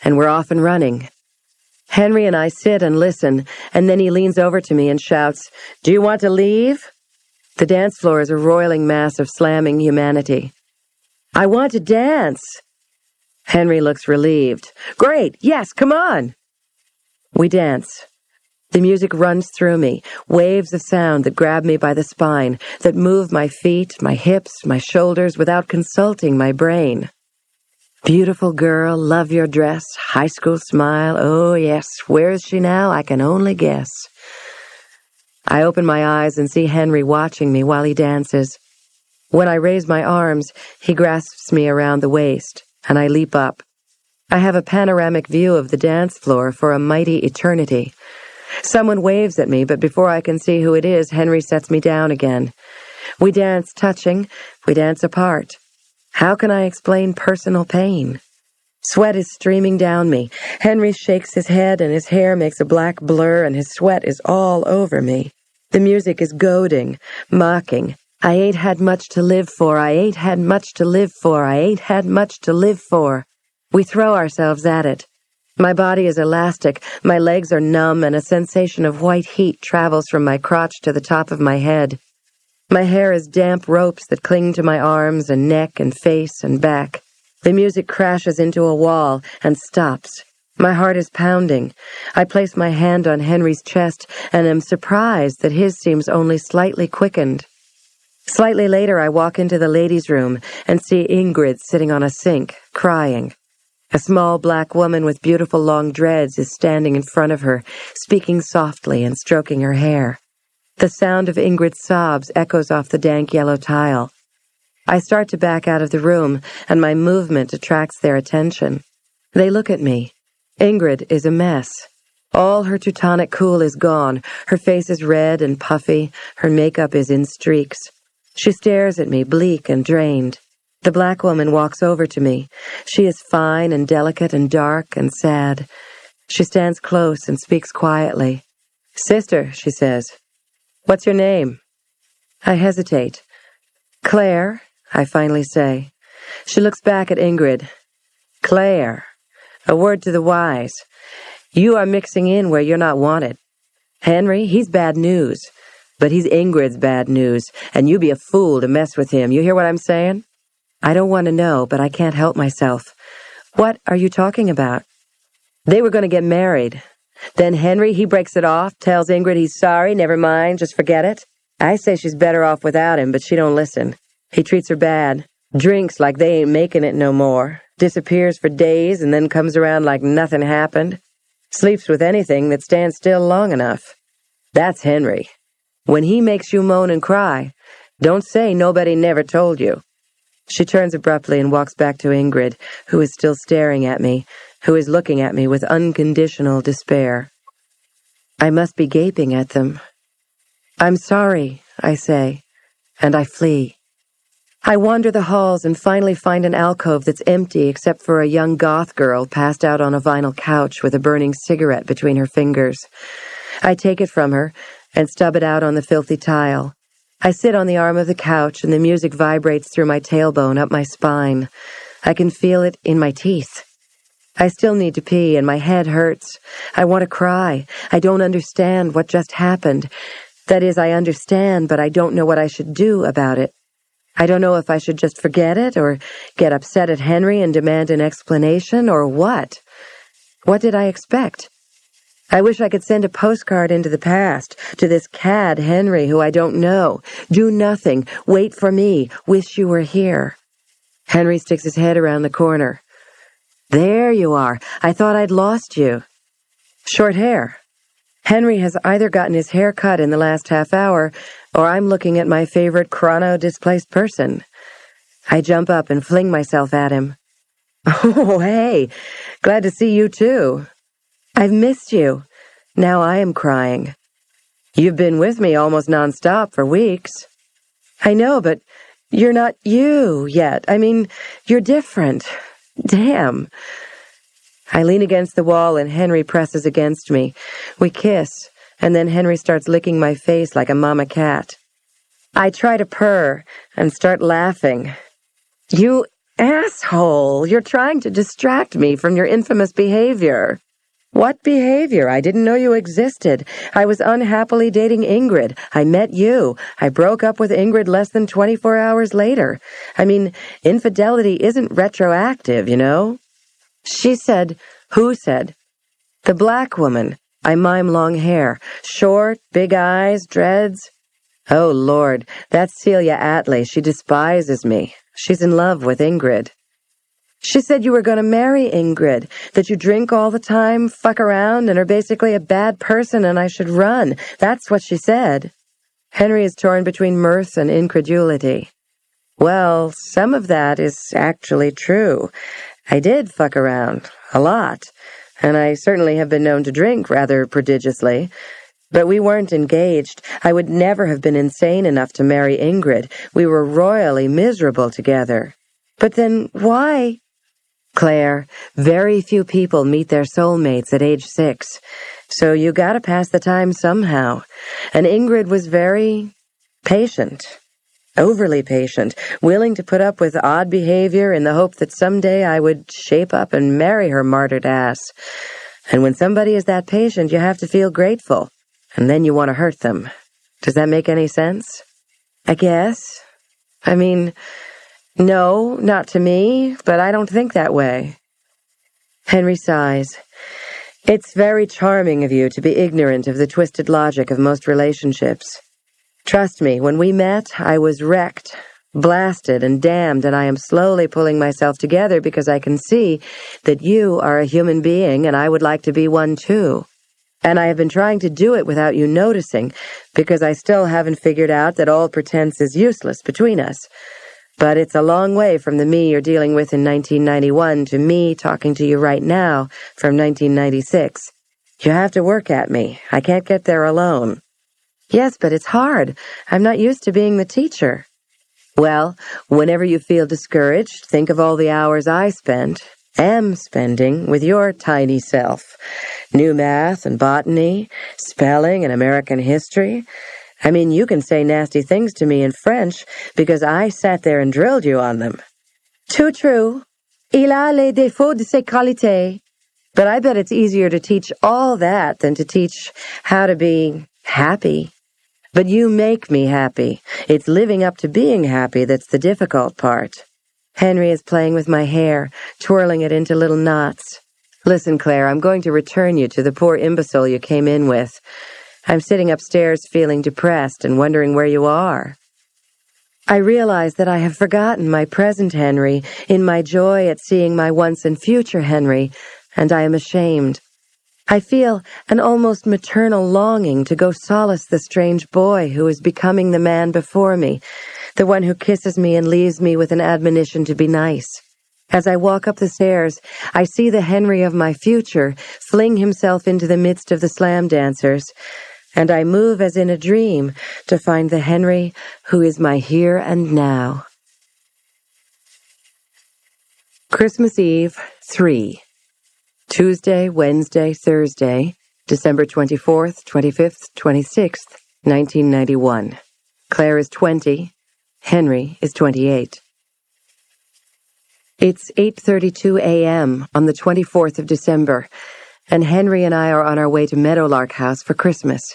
and we're off and running. Henry and I sit and listen, and then he leans over to me and shouts, "Do you want to leave?" The dance floor is a roiling mass of slamming humanity. "I want to dance." Henry looks relieved. "Great, yes, come on." We dance. The music runs through me, waves of sound that grab me by the spine, that move my feet, my hips, my shoulders without consulting my brain. Beautiful girl, love your dress, high school smile, oh yes, where is she now? I can only guess. I open my eyes and see Henry watching me while he dances. When I raise my arms, he grasps me around the waist, and I leap up. I have a panoramic view of the dance floor for a mighty eternity. Someone waves at me, but before I can see who it is, Henry sets me down again. We dance touching, we dance apart. How can I explain personal pain? Sweat is streaming down me. Henry shakes his head and his hair makes a black blur and his sweat is all over me. The music is goading, mocking. I ain't had much to live for, I ain't had much to live for, I ain't had much to live for. We throw ourselves at it. My body is elastic, my legs are numb, and a sensation of white heat travels from my crotch to the top of my head. My hair is damp ropes that cling to my arms and neck and face and back. The music crashes into a wall and stops. My heart is pounding. I place my hand on Henry's chest and am surprised that his seems only slightly quickened. Slightly later, I walk into the ladies' room and see Ingrid sitting on a sink, crying. A small black woman with beautiful long dreads is standing in front of her, speaking softly and stroking her hair. The sound of Ingrid's sobs echoes off the dank yellow tile. I start to back out of the room, and my movement attracts their attention. They look at me. Ingrid is a mess. All her Teutonic cool is gone. Her face is red and puffy. Her makeup is in streaks. She stares at me, bleak and drained. The black woman walks over to me. She is fine and delicate and dark and sad. She stands close and speaks quietly. "Sister," she says. "What's your name?" I hesitate. "Claire," I finally say. She looks back at Ingrid. Claire, a word to the wise. You are mixing in where you're not wanted. Henry, he's bad news. But he's Ingrid's bad news, and you'd be a fool to mess with him. You hear what I'm saying? I don't want to know, but I can't help myself. What are you talking about? They were going to get married. Then Henry, he breaks it off, tells Ingrid he's sorry, never mind, just forget it. I say she's better off without him, but she don't listen. He treats her bad, drinks like they ain't making it no more, disappears for days and then comes around like nothing happened, sleeps with anything that stands still long enough. That's Henry. When he makes you moan and cry, don't say nobody never told you. She turns abruptly and walks back to Ingrid, who is still staring at me, who is looking at me with unconditional despair. I must be gaping at them. I'm sorry, I say, and I flee. I wander the halls and finally find an alcove that's empty except for a young goth girl passed out on a vinyl couch with a burning cigarette between her fingers. I take it from her and stub it out on the filthy tile. I sit on the arm of the couch and the music vibrates through my tailbone up my spine. I can feel it in my teeth. I still need to pee and my head hurts. I want to cry. I don't understand what just happened. That is, I understand, but I don't know what I should do about it. I don't know if I should just forget it or get upset at Henry and demand an explanation or what. What did I expect? I wish I could send a postcard into the past to this cad Henry who I don't know. Do nothing. Wait for me. Wish you were here. Henry sticks his head around the corner. There you are. I thought I'd lost you. Short hair. Henry has either gotten his hair cut in the last half hour, or I'm looking at my favorite chrono-displaced person. I jump up and fling myself at him. Oh, hey. Glad to see you, too. I've missed you. Now I am crying. You've been with me almost nonstop for weeks. I know, but you're not you yet. I mean, you're different. Damn. I lean against the wall and Henry presses against me. We kiss, and then Henry starts licking my face like a mama cat. I try to purr and start laughing. You asshole! You're trying to distract me from your infamous behavior. What behavior? I didn't know you existed. I was unhappily dating Ingrid. I met you. I broke up with Ingrid less than 24 hours later. I mean, infidelity isn't retroactive, you know? She said, who said? The black woman. I mime long hair. Short, big eyes, dreads. Oh, Lord, that's Celia Atlee. She despises me. She's in love with Ingrid. She said you were going to marry Ingrid, that you drink all the time, fuck around, and are basically a bad person and I should run. That's what she said. Henry is torn between mirth and incredulity. Well, some of that is actually true. I did fuck around, a lot, and I certainly have been known to drink rather prodigiously. But we weren't engaged. I would never have been insane enough to marry Ingrid. We were royally miserable together. But then why? Claire, very few people meet their soulmates at age 6. So you gotta pass the time somehow. And Ingrid was very patient. Overly patient, willing to put up with odd behavior in the hope that someday I would shape up and marry her martyred ass. And when somebody is that patient, you have to feel grateful. And then you want to hurt them. Does that make any sense? I guess. I mean, no, not to me, but I don't think that way. Henry sighs. It's very charming of you to be ignorant of the twisted logic of most relationships. Trust me, when we met, I was wrecked, blasted, and damned, and I am slowly pulling myself together because I can see that you are a human being and I would like to be one too. And I have been trying to do it without you noticing because I still haven't figured out that all pretense is useless between us. But it's a long way from the me you're dealing with in 1991 to me talking to you right now from 1996. You have to work at me. I can't get there alone. Yes, but it's hard. I'm not used to being the teacher. Well, whenever you feel discouraged, think of all the hours I am spending with your tiny self. New math and botany, spelling and American history. I mean, you can say nasty things to me in French because I sat there and drilled you on them. Too true. Il a les défauts de ses qualités. But I bet it's easier to teach all that than to teach how to be happy. But you make me happy. It's living up to being happy that's the difficult part. Henry is playing with my hair, twirling it into little knots. Listen, Claire, I'm going to return you to the poor imbecile you came in with. I'm sitting upstairs feeling depressed and wondering where you are. I realize that I have forgotten my present Henry in my joy at seeing my once and future Henry, and I am ashamed. I feel an almost maternal longing to go solace the strange boy who is becoming the man before me, the one who kisses me and leaves me with an admonition to be nice. As I walk up the stairs, I see the Henry of my future fling himself into the midst of the slam dancers, and I move as in a dream to find the Henry who is my here and now. Christmas Eve, 3. Tuesday, Wednesday, Thursday, December 24th, 25th, 26th, 1991. Claire is 20. Henry is 28. It's 8:32 a.m. on the 24th of December, and Henry and I are on our way to Meadowlark House for Christmas.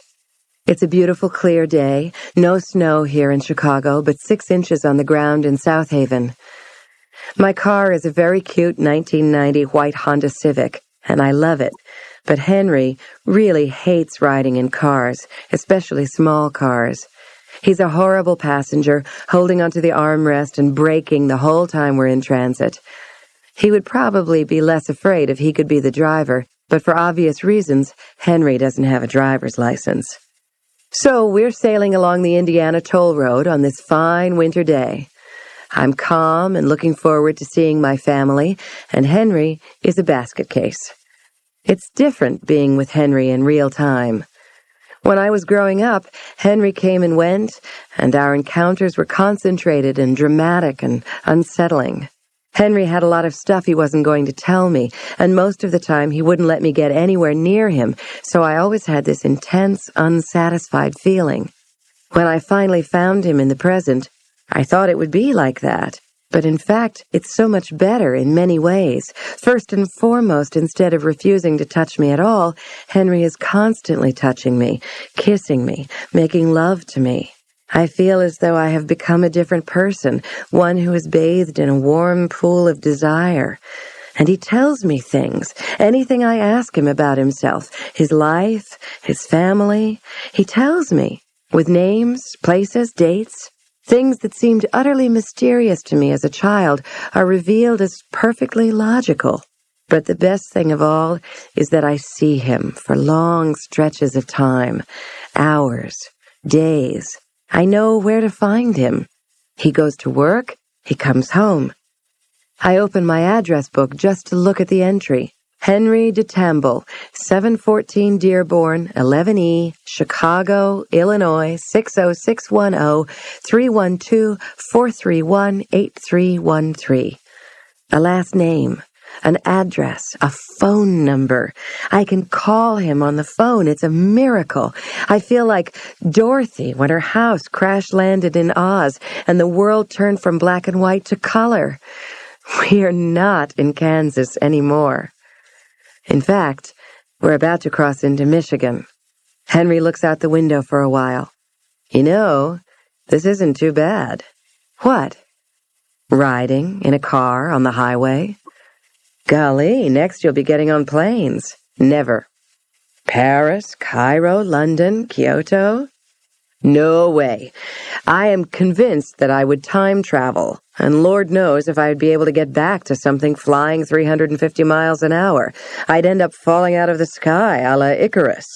It's a beautiful, clear day, no snow here in Chicago, but 6 inches on the ground in South Haven. My car is a very cute 1990 white Honda Civic, and I love it. But Henry really hates riding in cars, especially small cars. He's a horrible passenger, holding onto the armrest and braking the whole time we're in transit. He would probably be less afraid if he could be the driver, but for obvious reasons, Henry doesn't have a driver's license. So we're sailing along the Indiana toll road on this fine winter day. I'm calm and looking forward to seeing my family, and Henry is a basket case. It's different being with Henry in real time. When I was growing up, Henry came and went, and our encounters were concentrated and dramatic and unsettling. Henry had a lot of stuff he wasn't going to tell me, and most of the time he wouldn't let me get anywhere near him, so I always had this intense, unsatisfied feeling. When I finally found him in the present, I thought it would be like that. But in fact, it's so much better in many ways. First and foremost, instead of refusing to touch me at all, Henry is constantly touching me, kissing me, making love to me. I feel as though I have become a different person, one who is bathed in a warm pool of desire. And he tells me things, anything I ask him about himself, his life, his family. He tells me, with names, places, dates. Things that seemed utterly mysterious to me as a child are revealed as perfectly logical. But the best thing of all is that I see him for long stretches of time, hours, days. I know where to find him. He goes to work, he comes home. I open my address book just to look at the entry. Henry DeTamble, 714 Dearborn, 11E, Chicago, Illinois, 60610, 312-431-8313. A last name, an address, a phone number. I can call him on the phone. It's a miracle. I feel like Dorothy when her house crash-landed in Oz and the world turned from black and white to color. We are not in Kansas anymore. In fact, we're about to cross into Michigan. Henry looks out the window for a while. You know, this isn't too bad. What? Riding in a car on the highway? Golly, next you'll be getting on planes. Never. Paris, Cairo, London, Kyoto? No way. I am convinced that I would time travel, and Lord knows if I'd be able to get back to something flying 350 miles an hour. I'd end up falling out of the sky a la Icarus.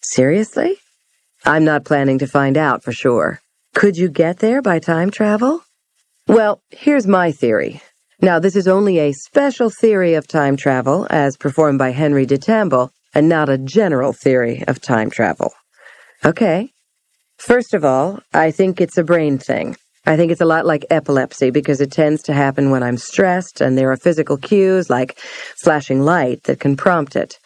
Seriously? I'm not planning to find out for sure. Could you get there by time travel? Well, here's my theory. Now, this is only a special theory of time travel, as performed by Henry DeTamble, and not a general theory of time travel. Okay. First of all, I think it's a brain thing. I think it's a lot like epilepsy because it tends to happen when I'm stressed and there are physical cues like flashing light that can prompt it.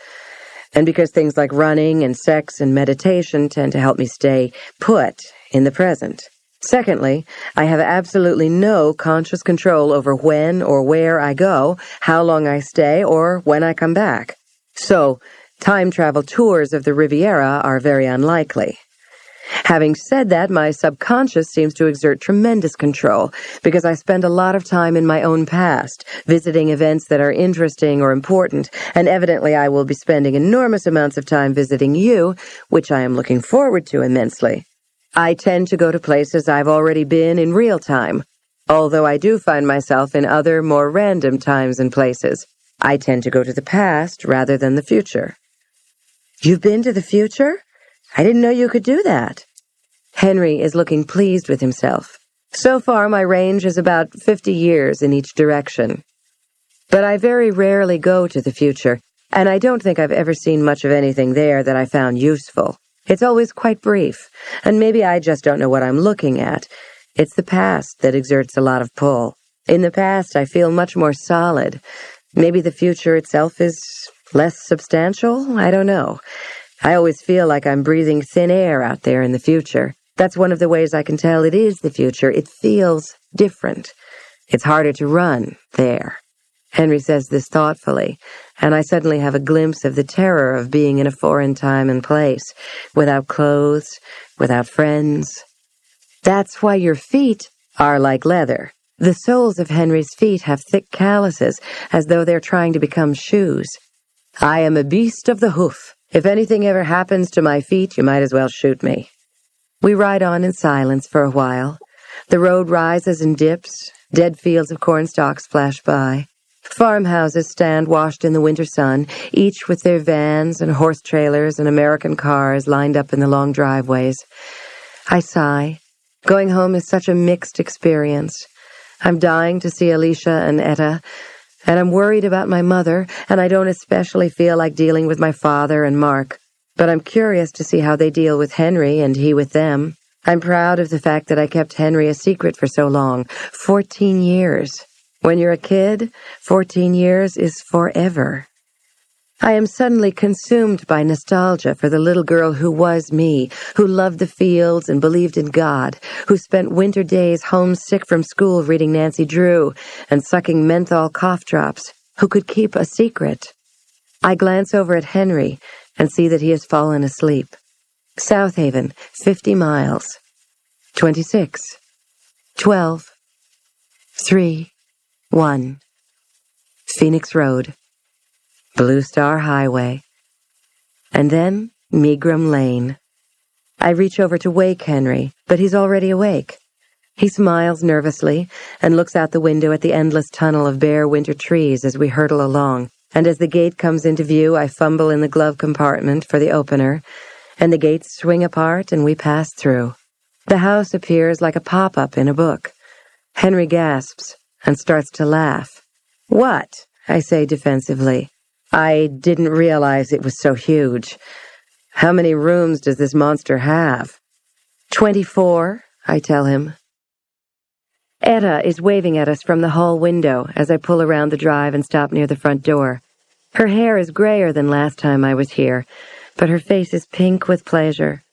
And because things like running and sex and meditation tend to help me stay put in the present. Secondly, I have absolutely no conscious control over when or where I go, how long I stay, or when I come back. So, time travel tours of the Riviera are very unlikely. Having said that, my subconscious seems to exert tremendous control because I spend a lot of time in my own past, visiting events that are interesting or important, and evidently I will be spending enormous amounts of time visiting you, which I am looking forward to immensely. I tend to go to places I've already been in real time, although I do find myself in other, more random times and places. I tend to go to the past rather than the future. You've been to the future? I didn't know you could do that. Henry is looking pleased with himself. So far, my range is about 50 years in each direction. But I very rarely go to the future, and I don't think I've ever seen much of anything there that I found useful. It's always quite brief, and maybe I just don't know what I'm looking at. It's the past that exerts a lot of pull. In the past, I feel much more solid. Maybe the future itself is less substantial? I don't know. I always feel like I'm breathing thin air out there in the future. That's one of the ways I can tell it is the future. It feels different. It's harder to run there. Henry says this thoughtfully, and I suddenly have a glimpse of the terror of being in a foreign time and place, without clothes, without friends. That's why your feet are like leather. The soles of Henry's feet have thick calluses, as though they're trying to become shoes. I am a beast of the hoof. If anything ever happens to my feet, you might as well shoot me. We ride on in silence for a while. The road rises and dips. Dead fields of cornstalks flash by. Farmhouses stand washed in the winter sun, each with their vans and horse trailers and American cars lined up in the long driveways. I sigh. Going home is such a mixed experience. I'm dying to see Alicia and Etta, and I'm worried about my mother, and I don't especially feel like dealing with my father and Mark. But I'm curious to see how they deal with Henry and he with them. I'm proud of the fact that I kept Henry a secret for so long. 14 years. When you're a kid, 14 years is forever. I am suddenly consumed by nostalgia for the little girl who was me, who loved the fields and believed in God, who spent winter days homesick from school reading Nancy Drew and sucking menthol cough drops, who could keep a secret. I glance over at Henry and see that he has fallen asleep. South Haven, 50 miles. 26. 12. 3. 1. Phoenix Road. Blue Star Highway. And then Megram Lane. I reach over to wake Henry, but he's already awake. He smiles nervously and looks out the window at the endless tunnel of bare winter trees as we hurtle along. And as the gate comes into view, I fumble in the glove compartment for the opener, and the gates swing apart and we pass through. The house appears like a pop-up in a book. Henry gasps and starts to laugh. "What?" I say defensively. "I didn't realize it was so huge. How many rooms does this monster have?" 24, I tell him. Etta is waving at us from the hall window as I pull around the drive and stop near the front door. Her hair is grayer than last time I was here, but her face is pink with pleasure.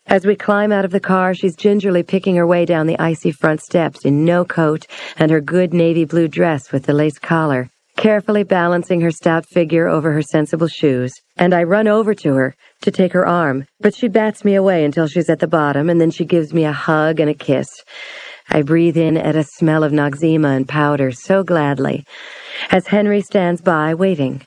As we climb out of the car, she's gingerly picking her way down the icy front steps in no coat and her good navy blue dress with the lace collar, carefully balancing her stout figure over her sensible shoes. And I run over to her to take her arm, but she bats me away until she's at the bottom, and then she gives me a hug and a kiss. I breathe in at a smell of Noxzema and powder so gladly, as Henry stands by, waiting.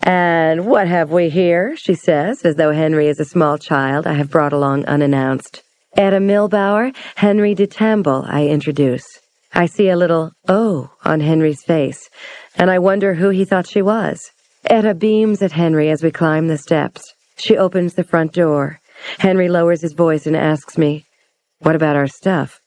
"And what have we here?" she says, as though Henry is a small child I have brought along unannounced. "Etta Milbauer, Henry de Tamble," I introduce. I see a little "oh" on Henry's face, and I wonder who he thought she was. Etta beams at Henry as we climb the steps. She opens the front door. Henry lowers his voice and asks me, "What about our stuff?"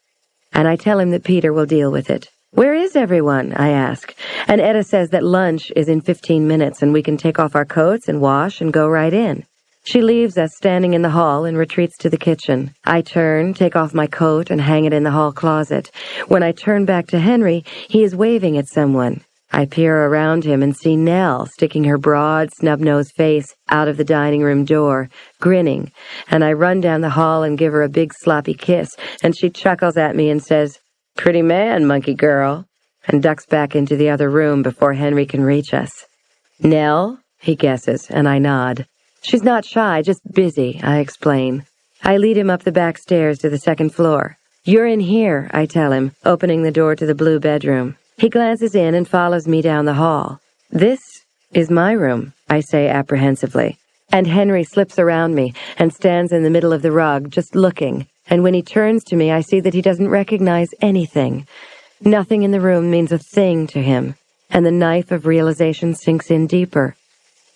And I tell him that Peter will deal with it. "Where is everyone?" I ask. And Etta says that lunch is in 15 minutes and we can take off our coats and wash and go right in. She leaves us standing in the hall and retreats to the kitchen. I turn, take off my coat, and hang it in the hall closet. When I turn back to Henry, he is waving at someone. I peer around him and see Nell sticking her broad, snub-nosed face out of the dining room door, grinning, and I run down the hall and give her a big sloppy kiss, and she chuckles at me and says, "Pretty man, monkey girl," and ducks back into the other room before Henry can reach us. "Nell?" he guesses, and I nod. "She's not shy, just busy," I explain. I lead him up the back stairs to the second floor. "You're in here," I tell him, opening the door to the blue bedroom. He glances in and follows me down the hall. "This is my room," I say apprehensively. And Henry slips around me and stands in the middle of the rug, just looking. And when he turns to me, I see that he doesn't recognize anything. Nothing in the room means a thing to him, and the knife of realization sinks in deeper.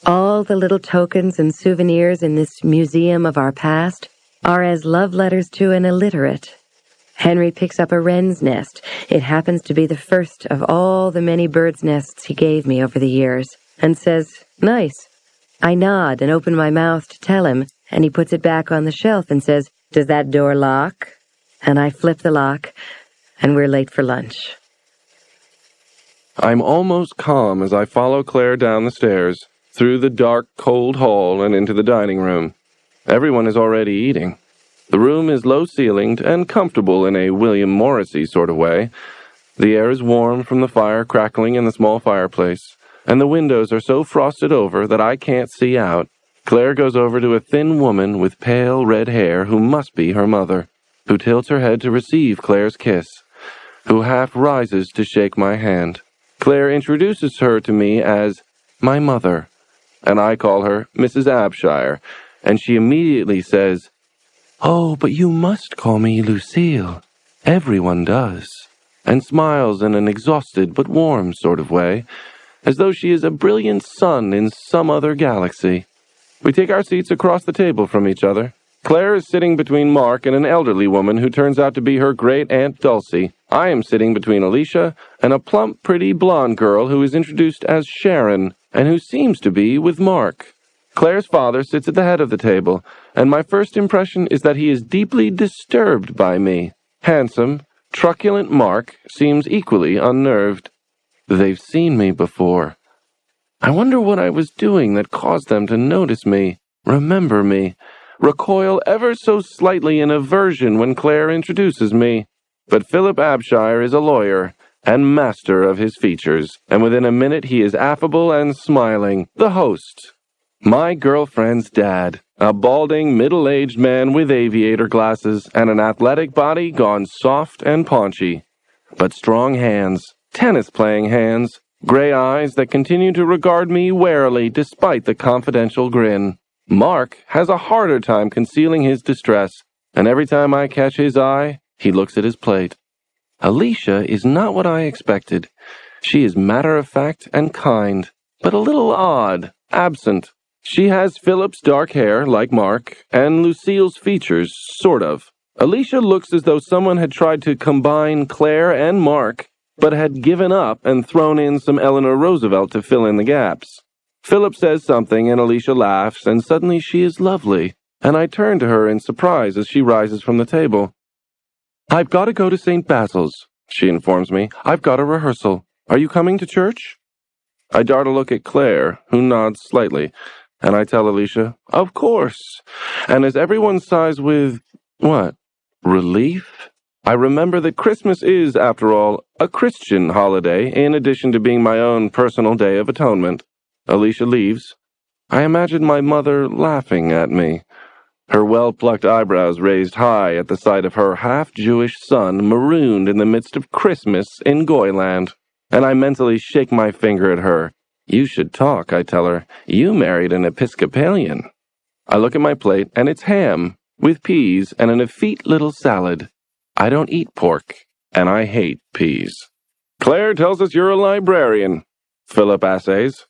All the little tokens and souvenirs in this museum of our past are as love letters to an illiterate. Henry picks up a wren's nest. It happens to be the first of all the many birds' nests he gave me over the years, and says, "Nice." I nod and open my mouth to tell him, and he puts it back on the shelf and says, "Does that door lock?" And I flip the lock, and we're late for lunch. I'm almost calm as I follow Claire down the stairs, through the dark, cold hall and into the dining room. Everyone is already eating. The room is low-ceilinged and comfortable in a William Morrissey sort of way. The air is warm from the fire crackling in the small fireplace, and the windows are so frosted over that I can't see out. Claire goes over to a thin woman with pale red hair who must be her mother, who tilts her head to receive Claire's kiss, who half rises to shake my hand. Claire introduces her to me as my mother, and I call her Mrs. Abshire, and she immediately says, "Oh, but you must call me Lucille. Everyone does," and smiles in an exhausted but warm sort of way, as though she is a brilliant sun in some other galaxy. We take our seats across the table from each other. Claire is sitting between Mark and an elderly woman who turns out to be her great-aunt Dulcie. I am sitting between Alicia and a plump, pretty blonde girl who is introduced as Sharon, and who seems to be with Mark. Claire's father sits at the head of the table, and my first impression is that he is deeply disturbed by me. Handsome, truculent Mark seems equally unnerved. They've seen me before. I wonder what I was doing that caused them to notice me, remember me, recoil ever so slightly in aversion when Claire introduces me. But Philip Abshire is a lawyer, and master of his features, and within a minute he is affable and smiling, the host. My girlfriend's dad, a balding, middle-aged man with aviator glasses and an athletic body gone soft and paunchy. But strong hands, tennis-playing hands, gray eyes that continue to regard me warily despite the confidential grin. Mark has a harder time concealing his distress, and every time I catch his eye, he looks at his plate. Alicia is not what I expected. She is matter-of-fact and kind, but a little odd, absent. She has Philip's dark hair, like Mark, and Lucille's features, sort of. Alicia looks as though someone had tried to combine Claire and Mark, but had given up and thrown in some Eleanor Roosevelt to fill in the gaps. Philip says something, and Alicia laughs, and suddenly she is lovely, and I turn to her in surprise as she rises from the table. "I've got to go to St. Basil's," she informs me. "I've got a rehearsal. Are you coming to church?" I dart a look at Claire, who nods slightly, and I tell Alicia, "Of course." And as everyone sighs with, relief? I remember that Christmas is, after all, a Christian holiday, in addition to being my own personal day of atonement. Alicia leaves. I imagine my mother laughing at me, her well-plucked eyebrows raised high at the sight of her half-Jewish son marooned in the midst of Christmas in Goyland, and I mentally shake my finger at her. "You should talk," I tell her. "You married an Episcopalian." I look at my plate, and it's ham, with peas and an effete little salad. I don't eat pork, and I hate peas. "Claire tells us you're a librarian," Philip assays,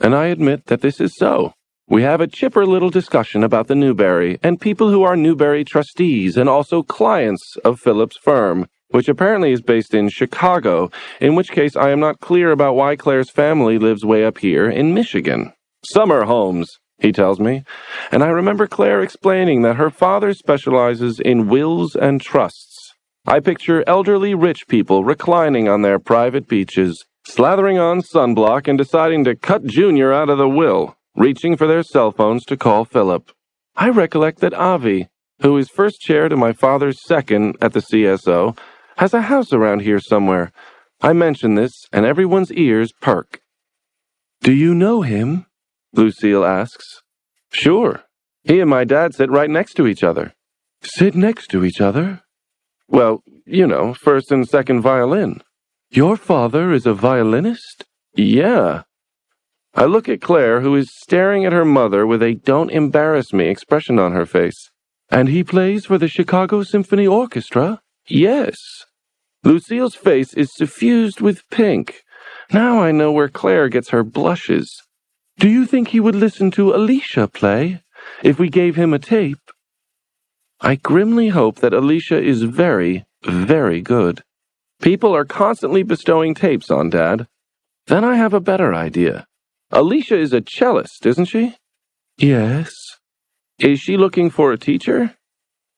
and I admit that this is so. We have a chipper little discussion about the Newbery and people who are Newbery trustees and also clients of Philip's firm, which apparently is based in Chicago, in which case I am not clear about why Claire's family lives way up here in Michigan. "Summer homes," he tells me, and I remember Claire explaining that her father specializes in wills and trusts. I picture elderly rich people reclining on their private beaches, slathering on sunblock and deciding to cut Junior out of the will, reaching for their cell phones to call Philip. I recollect that Avi, who is first chair to my father's second at the CSO, has a house around here somewhere. I mention this, and everyone's ears perk. "Do you know him?" Lucille asks. "Sure. He and my dad sit right next to each other." "Sit next to each other?" "Well, you know, first and second violin." "Your father is a violinist?" "Yeah." I look at Claire, who is staring at her mother with a "don't embarrass me" expression on her face. "And he plays for the Chicago Symphony Orchestra?" "Yes." Lucille's face is suffused with pink. Now I know where Claire gets her blushes. "Do you think he would listen to Alicia play, if we gave him a tape?" I grimly hope that Alicia is very, very good. People are constantly bestowing tapes on Dad. Then I have a better idea. Alicia is a cellist, isn't she? "Yes." "Is she looking for a teacher?"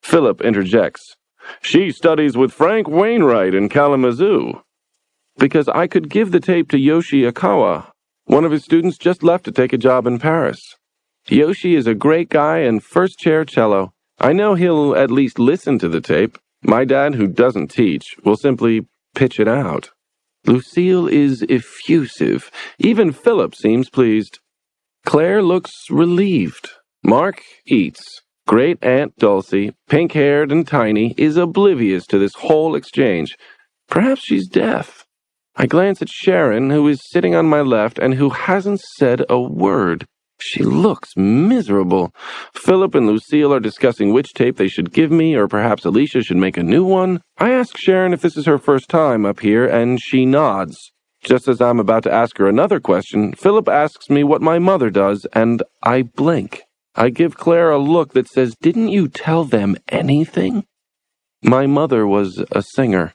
Philip interjects. "She studies with Frank Wainwright in Kalamazoo." Because I could give the tape to Yoshi Akawa. One of his students just left to take a job in Paris. Yoshi is a great guy and first chair cello. I know he'll at least listen to the tape. My dad, who doesn't teach, will simply pitch it out. Lucille is effusive. Even Philip seems pleased. Claire looks relieved. Mark eats. Great Aunt Dulcie, pink-haired and tiny, is oblivious to this whole exchange. Perhaps she's deaf. I glance at Sharon, who is sitting on my left and who hasn't said a word. She looks miserable. Philip and Lucille are discussing which tape they should give me, or perhaps Alicia should make a new one. I ask Sharon if this is her first time up here, and she nods. Just as I'm about to ask her another question, Philip asks me what my mother does, and I blink. I give Claire a look that says, "Didn't you tell them anything?" My mother was a singer.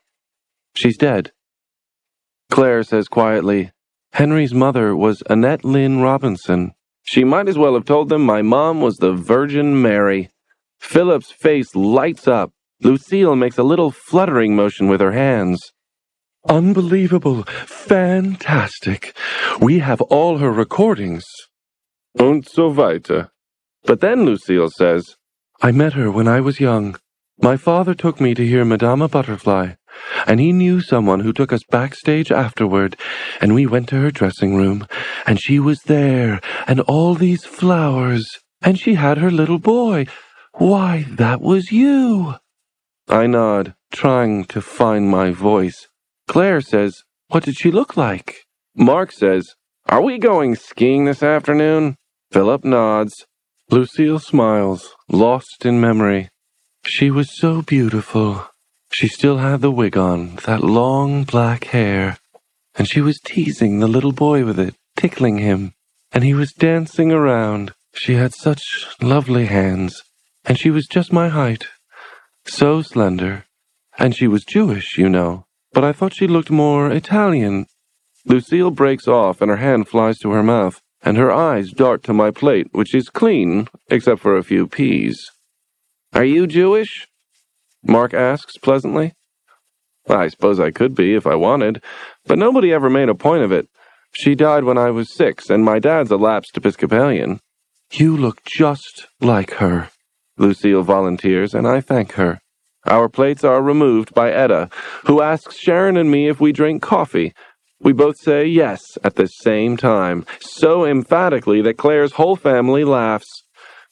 She's dead. Claire says quietly, "Henry's mother was Annette Lynn Robinson." She might as well have told them my mom was the Virgin Mary. Philip's face lights up. Lucille makes a little fluttering motion with her hands. "Unbelievable. Fantastic. We have all her recordings." Und so weiter. But then Lucille says, "I met her when I was young. My father took me to hear Madama Butterfly, and he knew someone who took us backstage afterward, and we went to her dressing room, and she was there, and all these flowers, and she had her little boy. Why, that was you." I nod, trying to find my voice. Claire says, "What did she look like?" Mark says, "Are we going skiing this afternoon?" Philip nods. Lucille smiles, lost in memory. "She was so beautiful. She still had the wig on, that long black hair, and she was teasing the little boy with it, tickling him, and he was dancing around. She had such lovely hands, and she was just my height, so slender, and she was Jewish, you know, but I thought she looked more Italian." Lucille breaks off and her hand flies to her mouth, and her eyes dart to my plate, which is clean, except for a few peas. "Are you Jewish?" Mark asks pleasantly. I suppose I could be if I wanted, but nobody ever made a point of it. She died when I was 6, and my dad's a lapsed Episcopalian. "You look just like her," Lucille volunteers, and I thank her. Our plates are removed by Etta, who asks Sharon and me if we drink coffee. We both say yes at the same time, so emphatically that Claire's whole family laughs.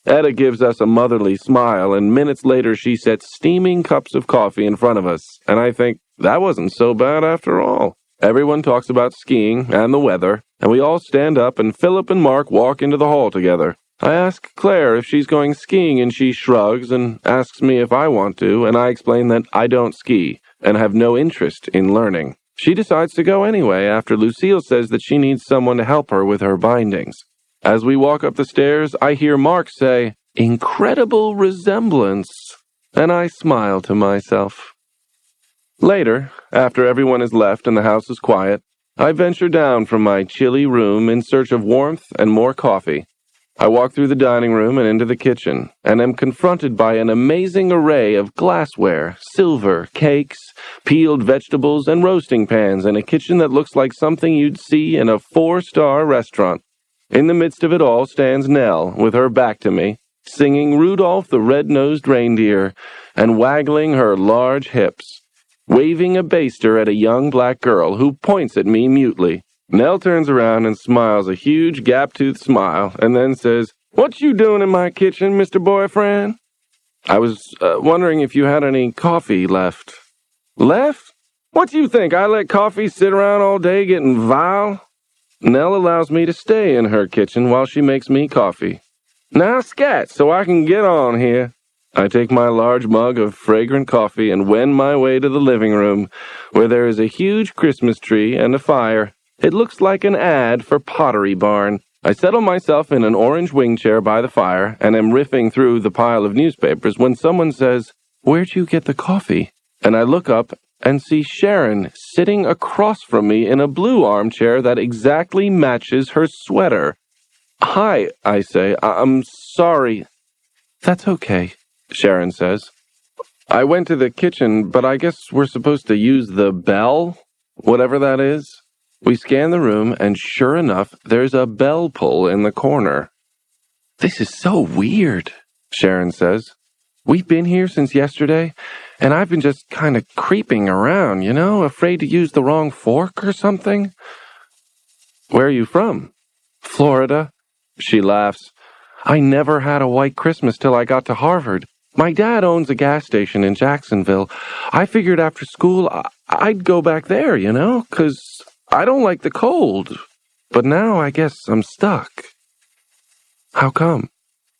Etta gives us a motherly smile, and minutes later she sets steaming cups of coffee in front of us, and I think, that wasn't so bad after all. Everyone talks about skiing and the weather, and we all stand up and Philip and Mark walk into the hall together. I ask Claire if she's going skiing, and she shrugs and asks me if I want to, and I explain that I don't ski and have no interest in learning. She decides to go anyway after Lucille says that she needs someone to help her with her bindings. As we walk up the stairs, I hear Mark say, "Incredible resemblance," and I smile to myself. Later, after everyone is left and the house is quiet, I venture down from my chilly room in search of warmth and more coffee. I walk through the dining room and into the kitchen, and am confronted by an amazing array of glassware, silver, cakes, peeled vegetables, and roasting pans in a kitchen that looks like something you'd see in a 4-star restaurant. In the midst of it all stands Nell, with her back to me, singing Rudolph the Red-Nosed Reindeer, and waggling her large hips, waving a baster at a young black girl who points at me mutely. Nell turns around and smiles a huge gap-toothed smile, and then says, "What you doing in my kitchen, Mr. Boyfriend?" I was wondering if you had any coffee left. Left? What do you think, I let coffee sit around all day getting vile? Nell allows me to stay in her kitchen while she makes me coffee. Now scat, so I can get on here. I take my large mug of fragrant coffee and wend my way to the living room, where there is a huge Christmas tree and a fire. It looks like an ad for Pottery Barn. I settle myself in an orange wing chair by the fire and am riffing through the pile of newspapers when someone says, "Where'd you get the coffee?" And I look up and see Sharon sitting across from me in a blue armchair that exactly matches her sweater. "Hi," I say. I'm sorry." "That's okay," Sharon says. "I went to the kitchen, but I guess we're supposed to use the bell, whatever that is." We scan the room, and sure enough, there's a bell pull in the corner. "This is so weird," Sharon says. "We've been here since yesterday, and I've been just kind of creeping around, afraid to use the wrong fork or something." "Where are you from?" "Florida." She laughs. "I never had a white Christmas till I got to Harvard. My dad owns a gas station in Jacksonville. I figured after school I'd go back there, 'cause I don't like the cold. But now I guess I'm stuck." "How come?"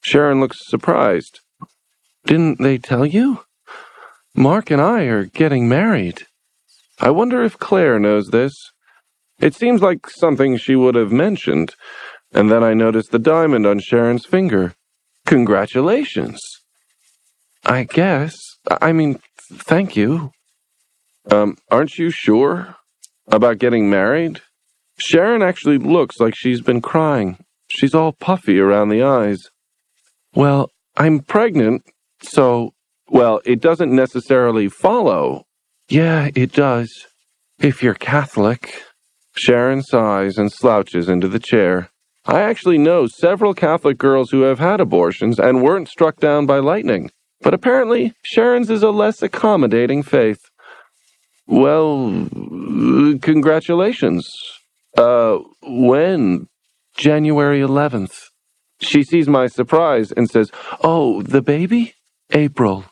Sharon looks surprised. "Didn't they tell you? Mark and I are getting married." I wonder if Claire knows this. It seems like something she would have mentioned, and then I noticed the diamond on Sharon's finger. "Congratulations." "I guess. Thank you." Aren't you sure about getting married?" Sharon actually looks like she's been crying. She's all puffy around the eyes. "Well, I'm pregnant, so, it doesn't necessarily follow." "Yeah, it does, if you're Catholic." Sharon sighs and slouches into the chair. I actually know several Catholic girls who have had abortions and weren't struck down by lightning, but apparently Sharon's is a less accommodating faith. "Well, congratulations." When?" "January 11th. She sees my surprise and says, "Oh, the baby?" "April."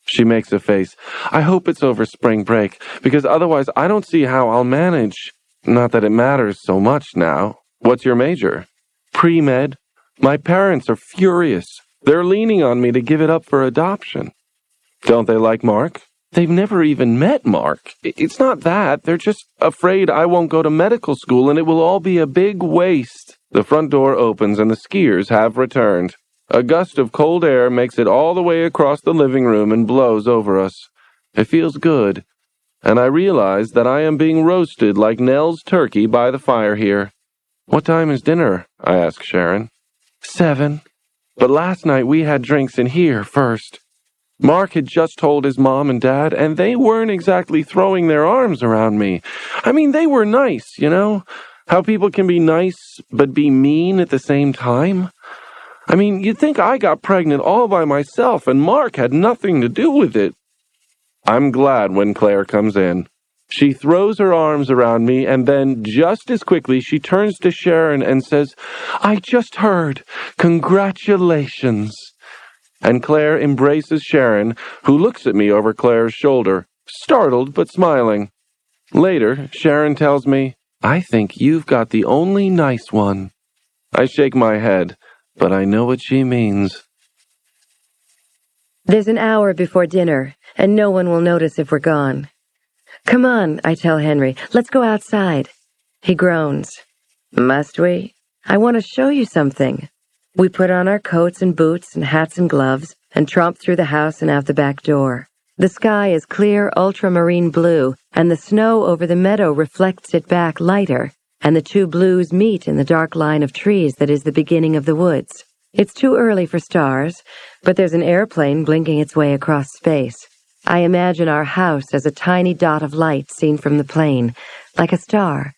She makes a face. "I hope it's over spring break, because otherwise I don't see how I'll manage. Not that it matters so much now." "What's your major?" "Pre-med. My parents are furious. They're leaning on me to give it up for adoption." "Don't they like Mark?" "They've never even met Mark. It's not that. They're just afraid I won't go to medical school and it will all be a big waste." The front door opens and the skiers have returned. A gust of cold air makes it all the way across the living room and blows over us. It feels good, and I realize that I am being roasted like Nell's turkey by the fire here. "What time is dinner?" I ask Sharon. 7. But last night we had drinks in here first. Mark had just told his mom and dad, and they weren't exactly throwing their arms around me. They were nice, How people can be nice but be mean at the same time. You'd think I got pregnant all by myself and Mark had nothing to do with it. I'm glad when Claire comes in. She throws her arms around me, and then, just as quickly, she turns to Sharon and says, "I just heard. Congratulations." And Claire embraces Sharon, who looks at me over Claire's shoulder, startled but smiling. Later, Sharon tells me, "I think you've got the only nice one." I shake my head, but I know what she means. There's an hour before dinner, and no one will notice if we're gone. "Come on," I tell Henry. "Let's go outside." He groans. "Must we? I want to show you something." We put on our coats and boots and hats and gloves and tromp through the house and out the back door. The sky is clear ultramarine blue, and the snow over the meadow reflects it back lighter, and the two blues meet in the dark line of trees that is the beginning of the woods. It's too early for stars, but there's an airplane blinking its way across space. I imagine our house as a tiny dot of light seen from the plane, like a star.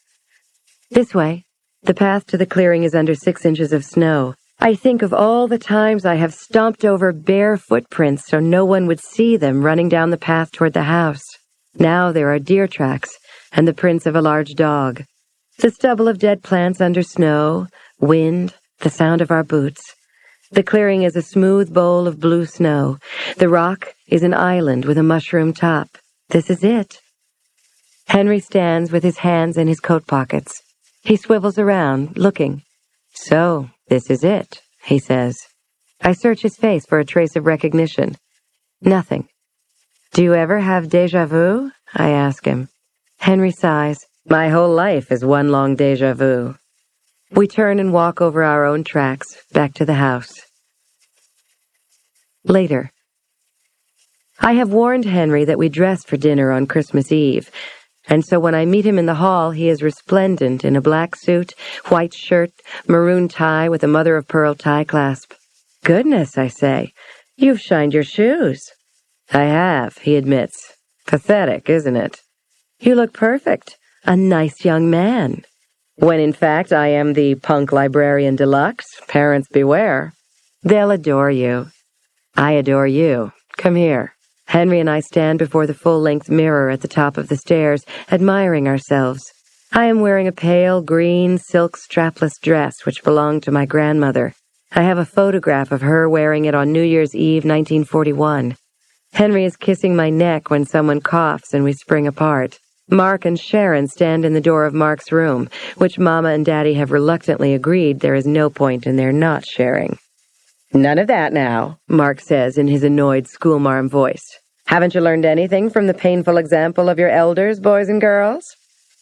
This way. The path to the clearing is under 6 inches of snow. I think of all the times I have stomped over bare footprints so no one would see them running down the path toward the house. Now there are deer tracks and the prints of a large dog. The stubble of dead plants under snow, wind, the sound of our boots. The clearing is a smooth bowl of blue snow. The rock is an island with a mushroom top. This is it. Henry stands with his hands in his coat pockets. He swivels around, looking. So, this is it, he says. I search his face for a trace of recognition. Nothing. Do you ever have déjà vu? I ask him. Henry sighs. My whole life is one long déjà vu. We turn and walk over our own tracks, back to the house. Later. I have warned Henry that we dress for dinner on Christmas Eve, and so when I meet him in the hall, he is resplendent in a black suit, white shirt, maroon tie with a mother-of-pearl tie clasp. Goodness, I say, you've shined your shoes. I have, he admits. Pathetic, isn't it? You look perfect. A nice young man. When in fact I am the punk librarian deluxe, parents beware. They'll adore you. I adore you. Come here. Henry and I stand before the full-length mirror at the top of the stairs, admiring ourselves. I am wearing a pale green silk strapless dress which belonged to my grandmother. I have a photograph of her wearing it on New Year's Eve, 1941. Henry is kissing my neck when someone coughs and we spring apart. Mark and Sharon stand in the door of Mark's room, which Mama and Daddy have reluctantly agreed there is no point in their not sharing. None of that now, Mark says in his annoyed schoolmarm voice. Haven't you learned anything from the painful example of your elders, boys and girls?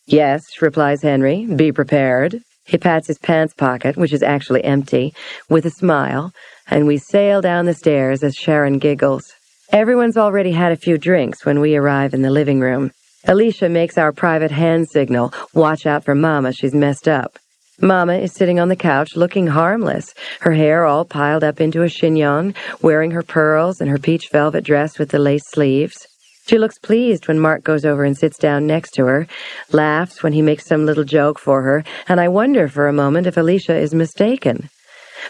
Yes, replies Henry. Be prepared. He pats his pants pocket, which is actually empty, with a smile, and we sail down the stairs as Sharon giggles. Everyone's already had a few drinks when we arrive in the living room. Alicia makes our private hand signal, watch out for Mama, she's messed up. Mama is sitting on the couch looking harmless, her hair all piled up into a chignon, wearing her pearls and her peach velvet dress with the lace sleeves. She looks pleased when Mark goes over and sits down next to her, laughs when he makes some little joke for her, and I wonder for a moment if Alicia is mistaken.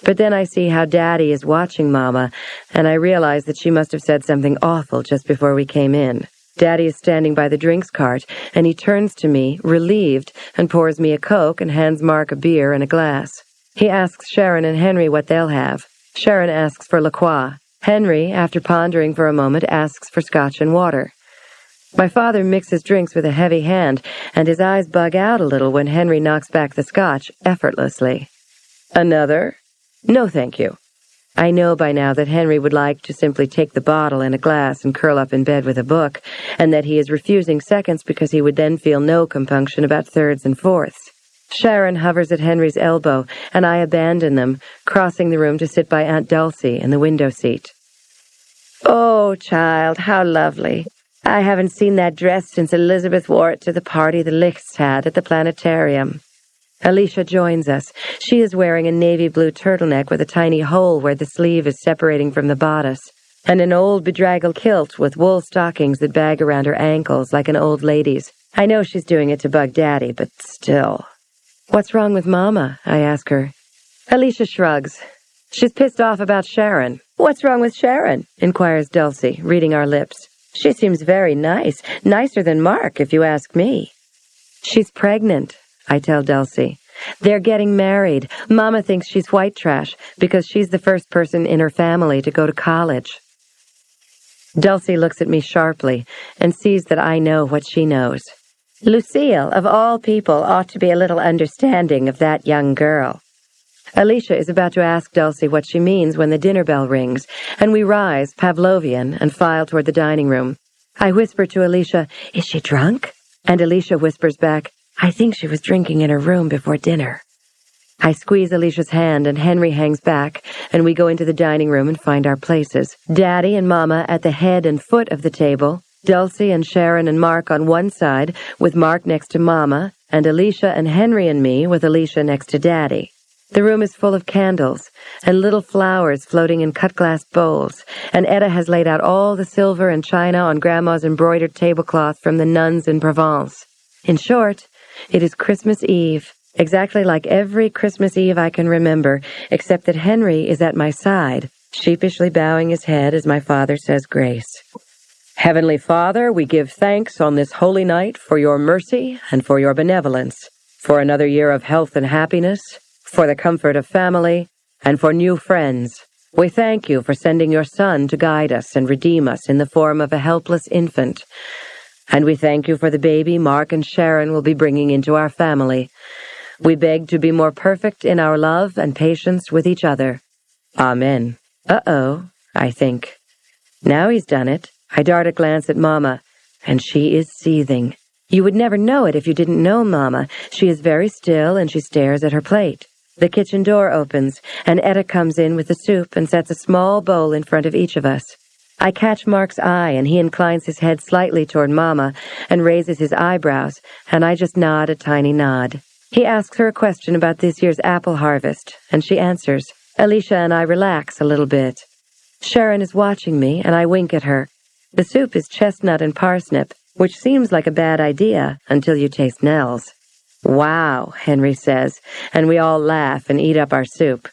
But then I see how Daddy is watching Mama, and I realize that she must have said something awful just before we came in. Daddy is standing by the drinks cart, and he turns to me, relieved, and pours me a Coke and hands Mark a beer and a glass. He asks Sharon and Henry what they'll have. Sharon asks for La Croix. Henry, after pondering for a moment, asks for scotch and water. My father mixes drinks with a heavy hand, and his eyes bug out a little when Henry knocks back the scotch effortlessly. Another? No, thank you. I know by now that Henry would like to simply take the bottle and a glass and curl up in bed with a book, and that he is refusing seconds because he would then feel no compunction about thirds and fourths. Sharon hovers at Henry's elbow, and I abandon them, crossing the room to sit by Aunt Dulcie in the window seat. Oh, child, how lovely. I haven't seen that dress since Elizabeth wore it to the party the Lichts had at the planetarium. Alicia joins us. She is wearing a navy blue turtleneck with a tiny hole where the sleeve is separating from the bodice, and an old bedraggled kilt with wool stockings that bag around her ankles like an old lady's. I know she's doing it to bug Daddy, but still. What's wrong with Mama? I ask her. Alicia shrugs. She's pissed off about Sharon. What's wrong with Sharon? Inquires Dulcie, reading our lips. She seems very nice, nicer than Mark, if you ask me. She's pregnant, I tell Dulcie. They're getting married. Mama thinks she's white trash because she's the first person in her family to go to college. Dulcie looks at me sharply and sees that I know what she knows. Lucille, of all people, ought to be a little understanding of that young girl. Alicia is about to ask Dulcie what she means when the dinner bell rings, and we rise, Pavlovian, and file toward the dining room. I whisper to Alicia, "Is she drunk?" And Alicia whispers back, "I think she was drinking in her room before dinner." I squeeze Alicia's hand, and Henry hangs back, and we go into the dining room and find our places. Daddy and Mama at the head and foot of the table, Dulcie and Sharon and Mark on one side, with Mark next to Mama, and Alicia and Henry and me with Alicia next to Daddy. The room is full of candles, and little flowers floating in cut-glass bowls, and Etta has laid out all the silver and china on Grandma's embroidered tablecloth from the nuns in Provence. In short, it is Christmas Eve, exactly like every Christmas Eve I can remember, except that Henry is at my side, sheepishly bowing his head as my father says grace. Heavenly Father, we give thanks on this holy night for your mercy and for your benevolence, for another year of health and happiness, for the comfort of family, and for new friends. We thank you for sending your Son to guide us and redeem us in the form of a helpless infant. And we thank you for the baby Mark and Sharon will be bringing into our family. We beg to be more perfect in our love and patience with each other. Amen. Uh-oh, I think. Now he's done it. I dart a glance at Mama, and she is seething. You would never know it if you didn't know Mama. She is very still, and she stares at her plate. The kitchen door opens, and Etta comes in with the soup and sets a small bowl in front of each of us. I catch Mark's eye, and he inclines his head slightly toward Mama and raises his eyebrows, and I just nod a tiny nod. He asks her a question about this year's apple harvest, and she answers. Alicia and I relax a little bit. Sharon is watching me, and I wink at her. The soup is chestnut and parsnip, which seems like a bad idea until you taste Nell's. Wow, Henry says, and we all laugh and eat up our soup.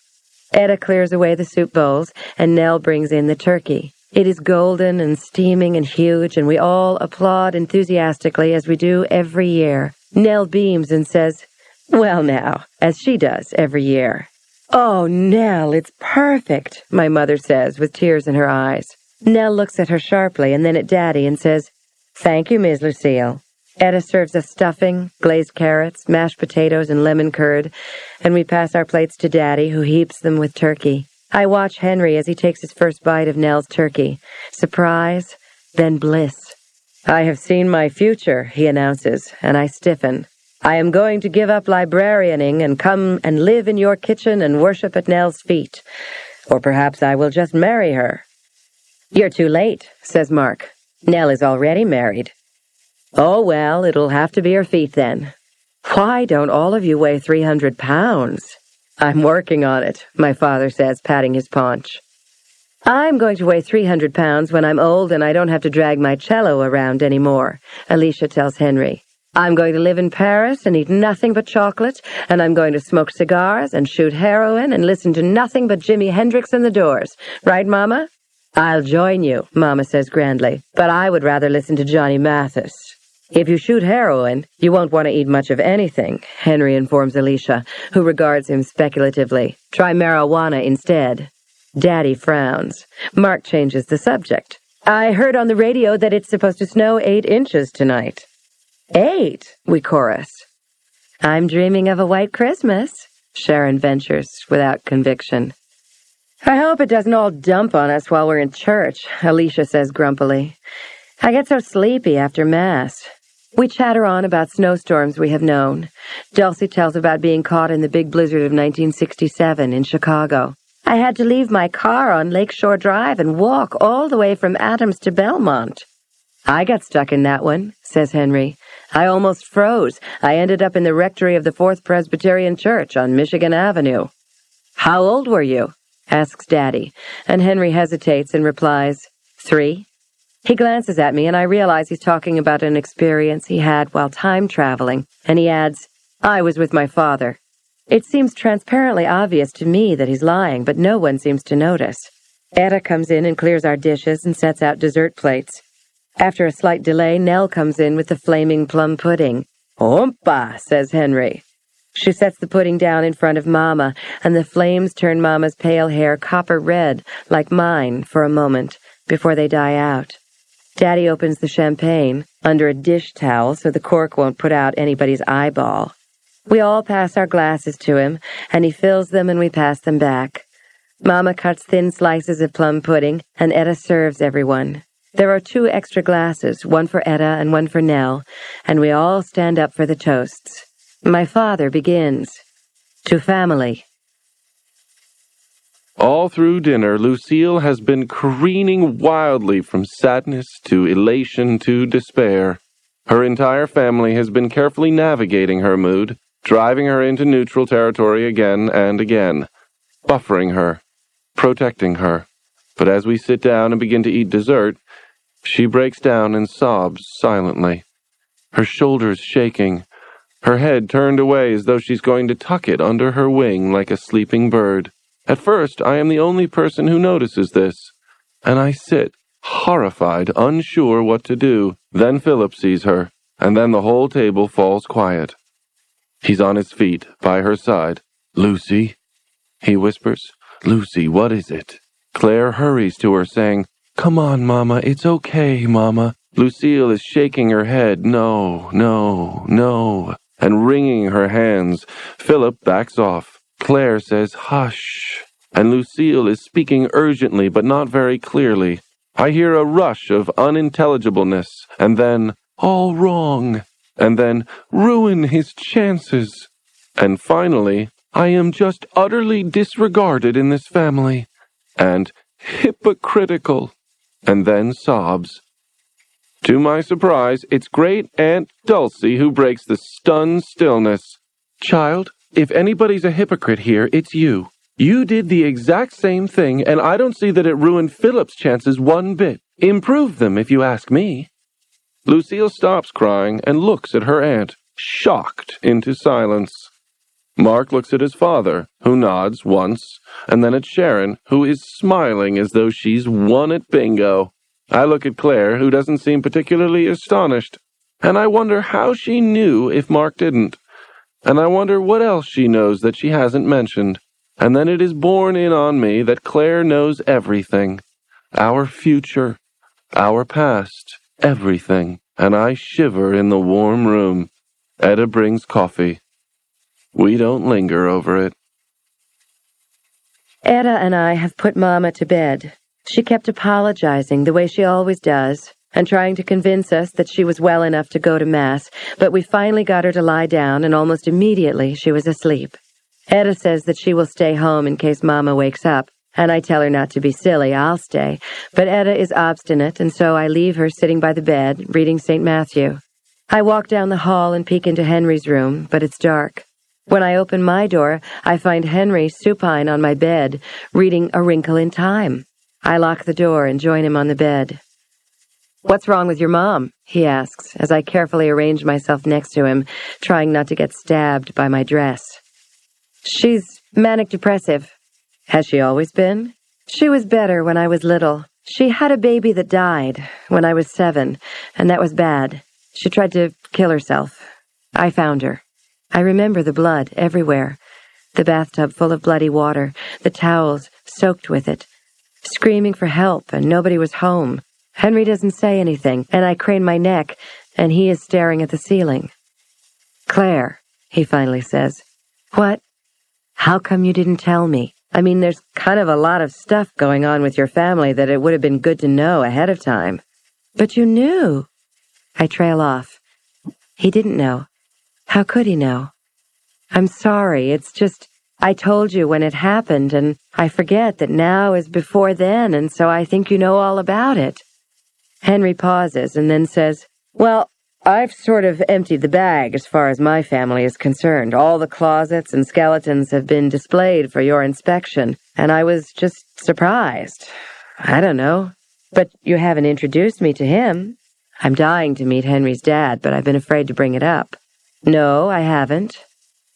Etta clears away the soup bowls, and Nell brings in the turkey. It is golden and steaming and huge, and we all applaud enthusiastically as we do every year. Nell beams and says, well now, as she does every year. Oh, Nell, it's perfect, my mother says with tears in her eyes. Nell looks at her sharply and then at Daddy and says, thank you, Miss Lucille. Etta serves us stuffing, glazed carrots, mashed potatoes, and lemon curd, and we pass our plates to Daddy, who heaps them with turkey. I watch Henry as he takes his first bite of Nell's turkey. Surprise, then bliss. I have seen my future, he announces, and I stiffen. I am going to give up librarianing and come and live in your kitchen and worship at Nell's feet. Or perhaps I will just marry her. You're too late, says Mark. Nell is already married. Oh, well, it'll have to be her feet then. Why don't all of you weigh 300 pounds? I'm working on it, my father says, patting his paunch. I'm going to weigh 300 pounds when I'm old and I don't have to drag my cello around anymore, Alicia tells Henry. I'm going to live in Paris and eat nothing but chocolate, and I'm going to smoke cigars and shoot heroin and listen to nothing but Jimi Hendrix and the Doors. Right, Mama? I'll join you, Mama says grandly, but I would rather listen to Johnny Mathis. If you shoot heroin, you won't want to eat much of anything, Henry informs Alicia, who regards him speculatively. Try marijuana instead. Daddy frowns. Mark changes the subject. I heard on the radio that it's supposed to snow 8 inches tonight. 8, we chorus. I'm dreaming of a white Christmas, Sharon ventures without conviction. I hope it doesn't all dump on us while we're in church, Alicia says grumpily. I get so sleepy after Mass. We chatter on about snowstorms we have known. Dulcie tells about being caught in the big blizzard of 1967 in Chicago. I had to leave my car on Lakeshore Drive and walk all the way from Adams to Belmont. I got stuck in that one, says Henry. I almost froze. I ended up in the rectory of the Fourth Presbyterian Church on Michigan Avenue. How old were you? Asks Daddy, and Henry hesitates and replies, 3. He glances at me, and I realize he's talking about an experience he had while time traveling, and he adds, I was with my father. It seems transparently obvious to me that he's lying, but no one seems to notice. Etta comes in and clears our dishes and sets out dessert plates. After a slight delay, Nell comes in with the flaming plum pudding. Oompa, says Henry. She sets the pudding down in front of Mama, and the flames turn Mama's pale hair copper red, like mine, for a moment, before they die out. Daddy opens the champagne under a dish towel so the cork won't put out anybody's eyeball. We all pass our glasses to him, and he fills them and we pass them back. Mama cuts thin slices of plum pudding, and Etta serves everyone. There are 2 extra glasses, one for Etta and one for Nell, and we all stand up for the toasts. My father begins. To family. All through dinner, Lucille has been careening wildly from sadness to elation to despair. Her entire family has been carefully navigating her mood, driving her into neutral territory again and again, buffering her, protecting her. But as we sit down and begin to eat dessert, she breaks down and sobs silently, her shoulders shaking, her head turned away as though she's going to tuck it under her wing like a sleeping bird. At first, I am the only person who notices this, and I sit, horrified, unsure what to do. Then Philip sees her, and then the whole table falls quiet. He's on his feet, by her side. "Lucy," he whispers. "Lucy, what is it?" Claire hurries to her, saying, "Come on, Mama, it's okay, Mama." Lucille is shaking her head, "No, no, no," and wringing her hands. Philip backs off. Claire says, "Hush," and Lucille is speaking urgently but not very clearly. I hear a rush of unintelligibleness, and then, "All wrong," and then, "Ruin his chances," and finally, "I am just utterly disregarded in this family," and "hypocritical," and then sobs. To my surprise, it's Great Aunt Dulcie who breaks the stunned stillness. "Child, if anybody's a hypocrite here, it's you. You did the exact same thing, and I don't see that it ruined Philip's chances one bit. Improved them, if you ask me." Lucille stops crying and looks at her aunt, shocked into silence. Mark looks at his father, who nods once, and then at Sharon, who is smiling as though she's won at bingo. I look at Claire, who doesn't seem particularly astonished, and I wonder how she knew if Mark didn't. And I wonder what else she knows that she hasn't mentioned. And then it is borne in on me that Claire knows everything. Our future, our past, everything. And I shiver in the warm room. Etta brings coffee. We don't linger over it. Etta and I have put Mama to bed. She kept apologizing the way she always does, and trying to convince us that she was well enough to go to Mass, but we finally got her to lie down, and almost immediately she was asleep. Etta says that she will stay home in case Mama wakes up, and I tell her not to be silly, I'll stay. But Etta is obstinate, and so I leave her sitting by the bed, reading St. Matthew. I walk down the hall and peek into Henry's room, but it's dark. When I open my door, I find Henry supine on my bed, reading A Wrinkle in Time. I lock the door and join him on the bed. "What's wrong with your mom?" he asks, as I carefully arrange myself next to him, trying not to get stabbed by my dress. "She's manic-depressive." "Has she always been?" "She was better when I was little. She had a baby that died when I was 7, and that was bad. She tried to kill herself. I found her. I remember the blood everywhere. The bathtub full of bloody water, the towels soaked with it. Screaming for help, and nobody was home. Henry doesn't say anything, and I crane my neck, and he is staring at the ceiling. "Claire," he finally says. "What? How come you didn't tell me? I mean, there's kind of a lot of stuff going on with your family that it would have been good to know ahead of time." "But you knew." I trail off. He didn't know. How could he know? "I'm sorry, it's just, I told you when it happened, and I forget that now is before then, and so I think you know all about it." Henry pauses and then says, "Well, I've sort of emptied the bag as far as my family is concerned. All the closets and skeletons have been displayed for your inspection, and I was just surprised. I don't know. But you haven't introduced me to him. I'm dying to meet Henry's dad, but I've been afraid to bring it up." "No, I haven't.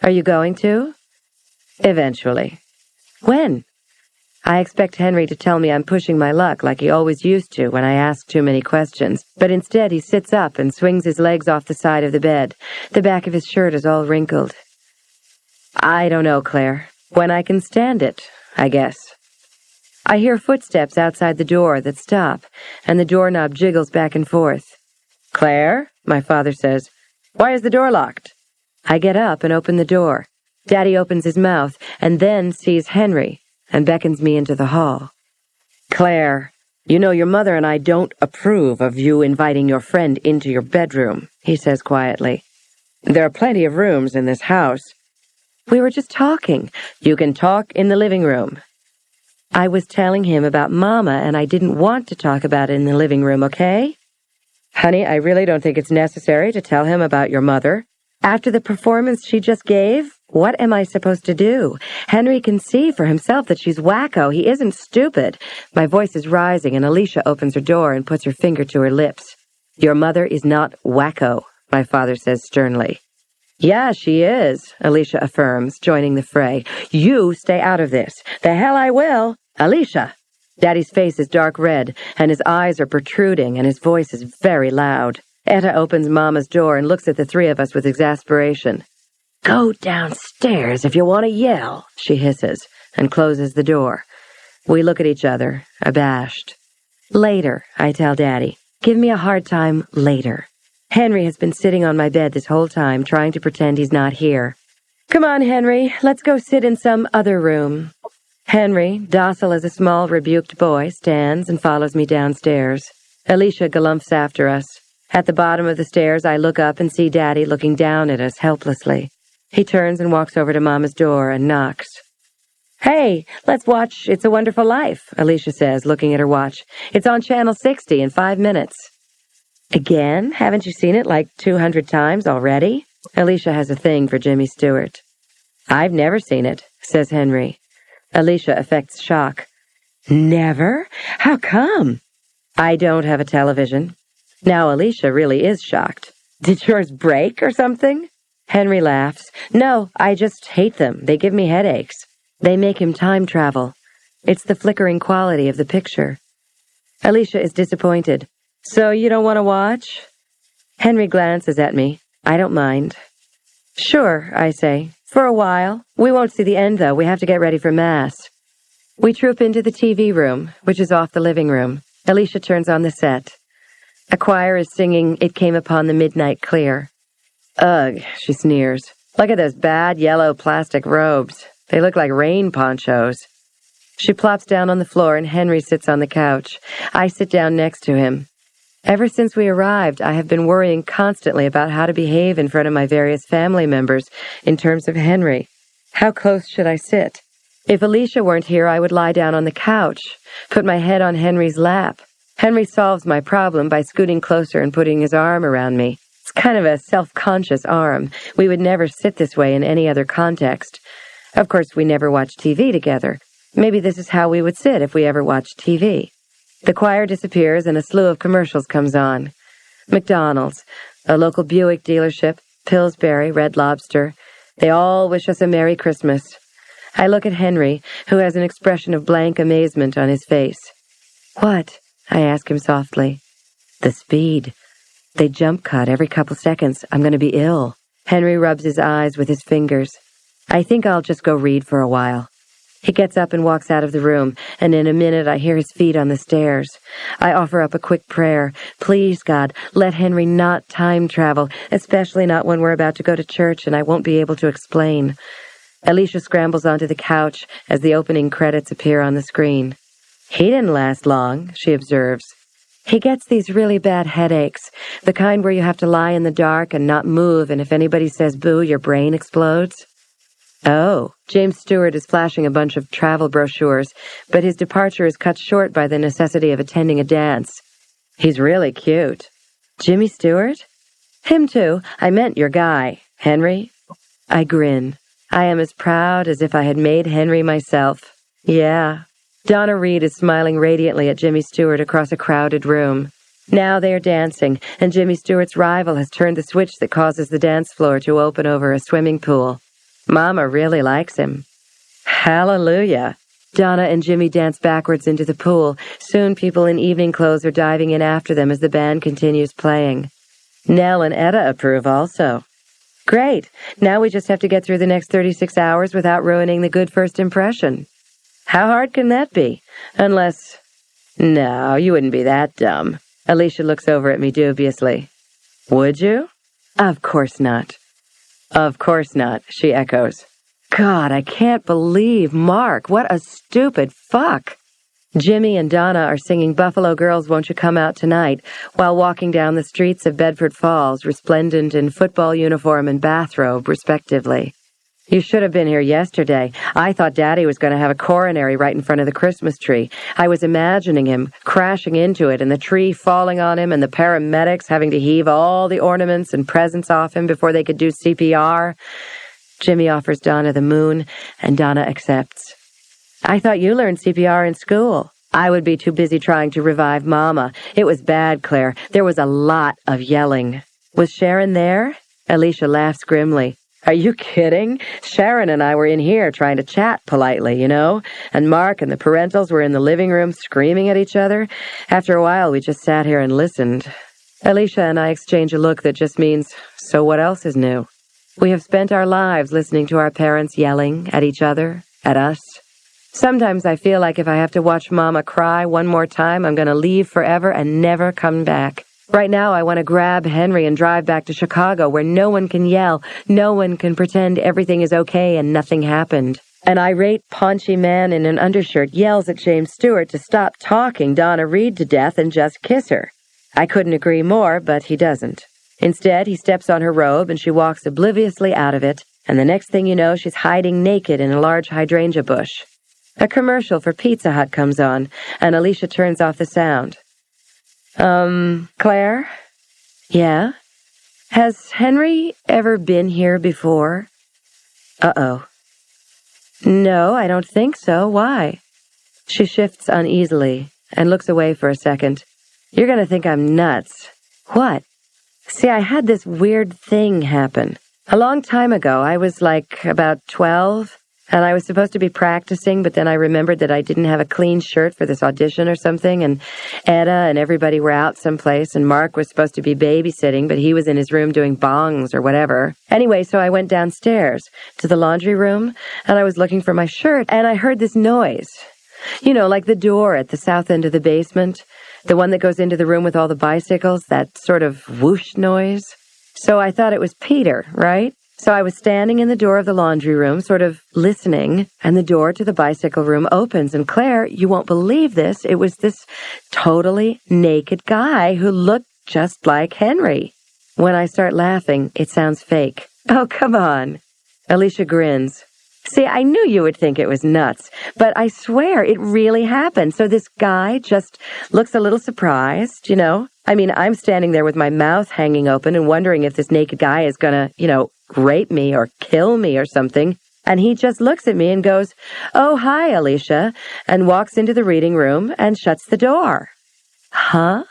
Are you going to?" "Eventually." "When?" I expect Henry to tell me I'm pushing my luck like he always used to when I ask too many questions, but instead he sits up and swings his legs off the side of the bed. The back of his shirt is all wrinkled. "I don't know, Claire. When I can stand it, I guess." I hear footsteps outside the door that stop, and the doorknob jiggles back and forth. "Claire," my father says, "why is the door locked?" I get up and open the door. Daddy opens his mouth and then sees Henry and beckons me into the hall. "Claire, you know your mother and I don't approve of you inviting your friend into your bedroom," he says quietly. "There are plenty of rooms in this house." "We were just talking." "You can talk in the living room." I was telling him about Mama, and I didn't want to talk about it in the living room, okay? Honey, I really don't think it's necessary to tell him about your mother. After the performance she just gave, what am I supposed to do? Henry can see for himself that she's wacko. He isn't stupid. My voice is rising, and Alicia opens her door and puts her finger to her lips. Your mother is not wacko, my father says sternly. Yeah, she is, Alicia affirms, joining the fray. You stay out of this. The hell I will. Alicia! Daddy's face is dark red, and his eyes are protruding, and his voice is very loud. Etta opens Mama's door and looks at the three of us with exasperation. Go downstairs if you want to yell, she hisses, and closes the door. We look at each other, abashed. Later, I tell Daddy. Give me a hard time later. Henry has been sitting on my bed this whole time, trying to pretend he's not here. Come on, Henry, let's go sit in some other room. Henry, docile as a small, rebuked boy, stands and follows me downstairs. Alicia galumphs after us. At the bottom of the stairs, I look up and see Daddy looking down at us helplessly. He turns and walks over to Mama's door and knocks. Hey, let's watch It's a Wonderful Life, Alicia says, looking at her watch. It's on Channel 60 in 5 minutes. Again? Haven't you seen it like 200 times already? Alicia has a thing for Jimmy Stewart. I've never seen it, says Henry. Alicia affects shock. Never? How come? I don't have a television. Now Alicia really is shocked. Did yours break or something? Henry laughs. No, I just hate them. They give me headaches. They make him time travel. It's the flickering quality of the picture. Alicia is disappointed. So you don't want to watch? Henry glances at me. I don't mind. Sure, I say. For a while. We won't see the end, though. We have to get ready for Mass. We troop into the TV room, which is off the living room. Alicia turns on the set. A choir is singing It Came Upon the Midnight Clear. Ugh, she sneers. Look at those bad yellow plastic robes. They look like rain ponchos. She plops down on the floor and Henry sits on the couch. I sit down next to him. Ever since we arrived, I have been worrying constantly about how to behave in front of my various family members in terms of Henry. How close should I sit? If Alicia weren't here, I would lie down on the couch, put my head on Henry's lap. Henry solves my problem by scooting closer and putting his arm around me. It's kind of a self-conscious arm. We would never sit this way in any other context. Of course, we never watch TV together. Maybe this is how we would sit if we ever watched TV. The choir disappears and a slew of commercials comes on. McDonald's, a local Buick dealership, Pillsbury, Red Lobster. They all wish us a Merry Christmas. I look at Henry, who has an expression of blank amazement on his face. What? I ask him softly. The speed. They jump cut every couple seconds. I'm going to be ill. Henry rubs his eyes with his fingers. I think I'll just go read for a while. He gets up and walks out of the room, and in a minute I hear his feet on the stairs. I offer up a quick prayer. Please, God, let Henry not time travel, especially not when we're about to go to church and I won't be able to explain. Alicia scrambles onto the couch as the opening credits appear on the screen. He didn't last long, she observes. He gets these really bad headaches, the kind where you have to lie in the dark and not move, and if anybody says boo, your brain explodes. Oh, James Stewart is flashing a bunch of travel brochures, but his departure is cut short by the necessity of attending a dance. He's really cute. Jimmy Stewart? Him too. I meant your guy. Henry? I grin. I am as proud as if I had made Henry myself. Yeah. Donna Reed is smiling radiantly at Jimmy Stewart across a crowded room. Now they are dancing, and Jimmy Stewart's rival has turned the switch that causes the dance floor to open over a swimming pool. Mama really likes him. Hallelujah. Donna and Jimmy dance backwards into the pool. Soon people in evening clothes are diving in after them as the band continues playing. Nell and Etta approve also. Great. Now we just have to get through the next 36 hours without ruining the good first impression. How hard can that be? Unless... No, you wouldn't be that dumb. Alicia looks over at me dubiously. Would you? Of course not. Of course not, she echoes. God, I can't believe Mark. What a stupid fuck. Jimmy and Donna are singing Buffalo Girls Won't You Come Out Tonight while walking down the streets of Bedford Falls, resplendent in football uniform and bathrobe, respectively. You should have been here yesterday. I thought Daddy was going to have a coronary right in front of the Christmas tree. I was imagining him crashing into it and the tree falling on him and the paramedics having to heave all the ornaments and presents off him before they could do CPR. Jimmy offers Donna the moon, and Donna accepts. I thought you learned CPR in school. I would be too busy trying to revive Mama. It was bad, Claire. There was a lot of yelling. Was Sharon there? Alicia laughs grimly. Are you kidding? Sharon and I were in here trying to chat politely, and Mark and the parentals were in the living room screaming at each other. After a while, we just sat here and listened. Alicia and I exchange a look that just means, so what else is new? We have spent our lives listening to our parents yelling at each other, at us. Sometimes I feel like if I have to watch Mama cry one more time, I'm going to leave forever and never come back. Right now, I want to grab Henry and drive back to Chicago, where no one can yell, no one can pretend everything is okay and nothing happened. An irate, paunchy man in an undershirt yells at James Stewart to stop talking Donna Reed to death and just kiss her. I couldn't agree more, but he doesn't. Instead, he steps on her robe and she walks obliviously out of it, and the next thing you know, she's hiding naked in a large hydrangea bush. A commercial for Pizza Hut comes on, and Alicia turns off the sound. Claire? Yeah? Has Henry ever been here before? Uh-oh. No, I don't think so. Why? She shifts uneasily and looks away for a second. You're going to think I'm nuts. What? See, I had this weird thing happen. A long time ago, I was about 12, and I was supposed to be practicing, but then I remembered that I didn't have a clean shirt for this audition or something, and Etta and everybody were out someplace, and Mark was supposed to be babysitting, but he was in his room doing bongs or whatever. Anyway, so I went downstairs to the laundry room, and I was looking for my shirt, and I heard this noise. Like the door at the south end of the basement, the one that goes into the room with all the bicycles, that sort of whoosh noise. So I thought it was Peter, right? So I was standing in the door of the laundry room, sort of listening, and the door to the bicycle room opens, and Claire, you won't believe this, it was this totally naked guy who looked just like Henry. When I start laughing, it sounds fake. Oh, come on. Alicia grins. See, I knew you would think it was nuts, but I swear it really happened. So this guy just looks a little surprised, I'm standing there with my mouth hanging open and wondering if this naked guy is gonna, rape me or kill me or something. And he just looks at me and goes, "Oh, hi, Alicia," and walks into the reading room and shuts the door. Huh?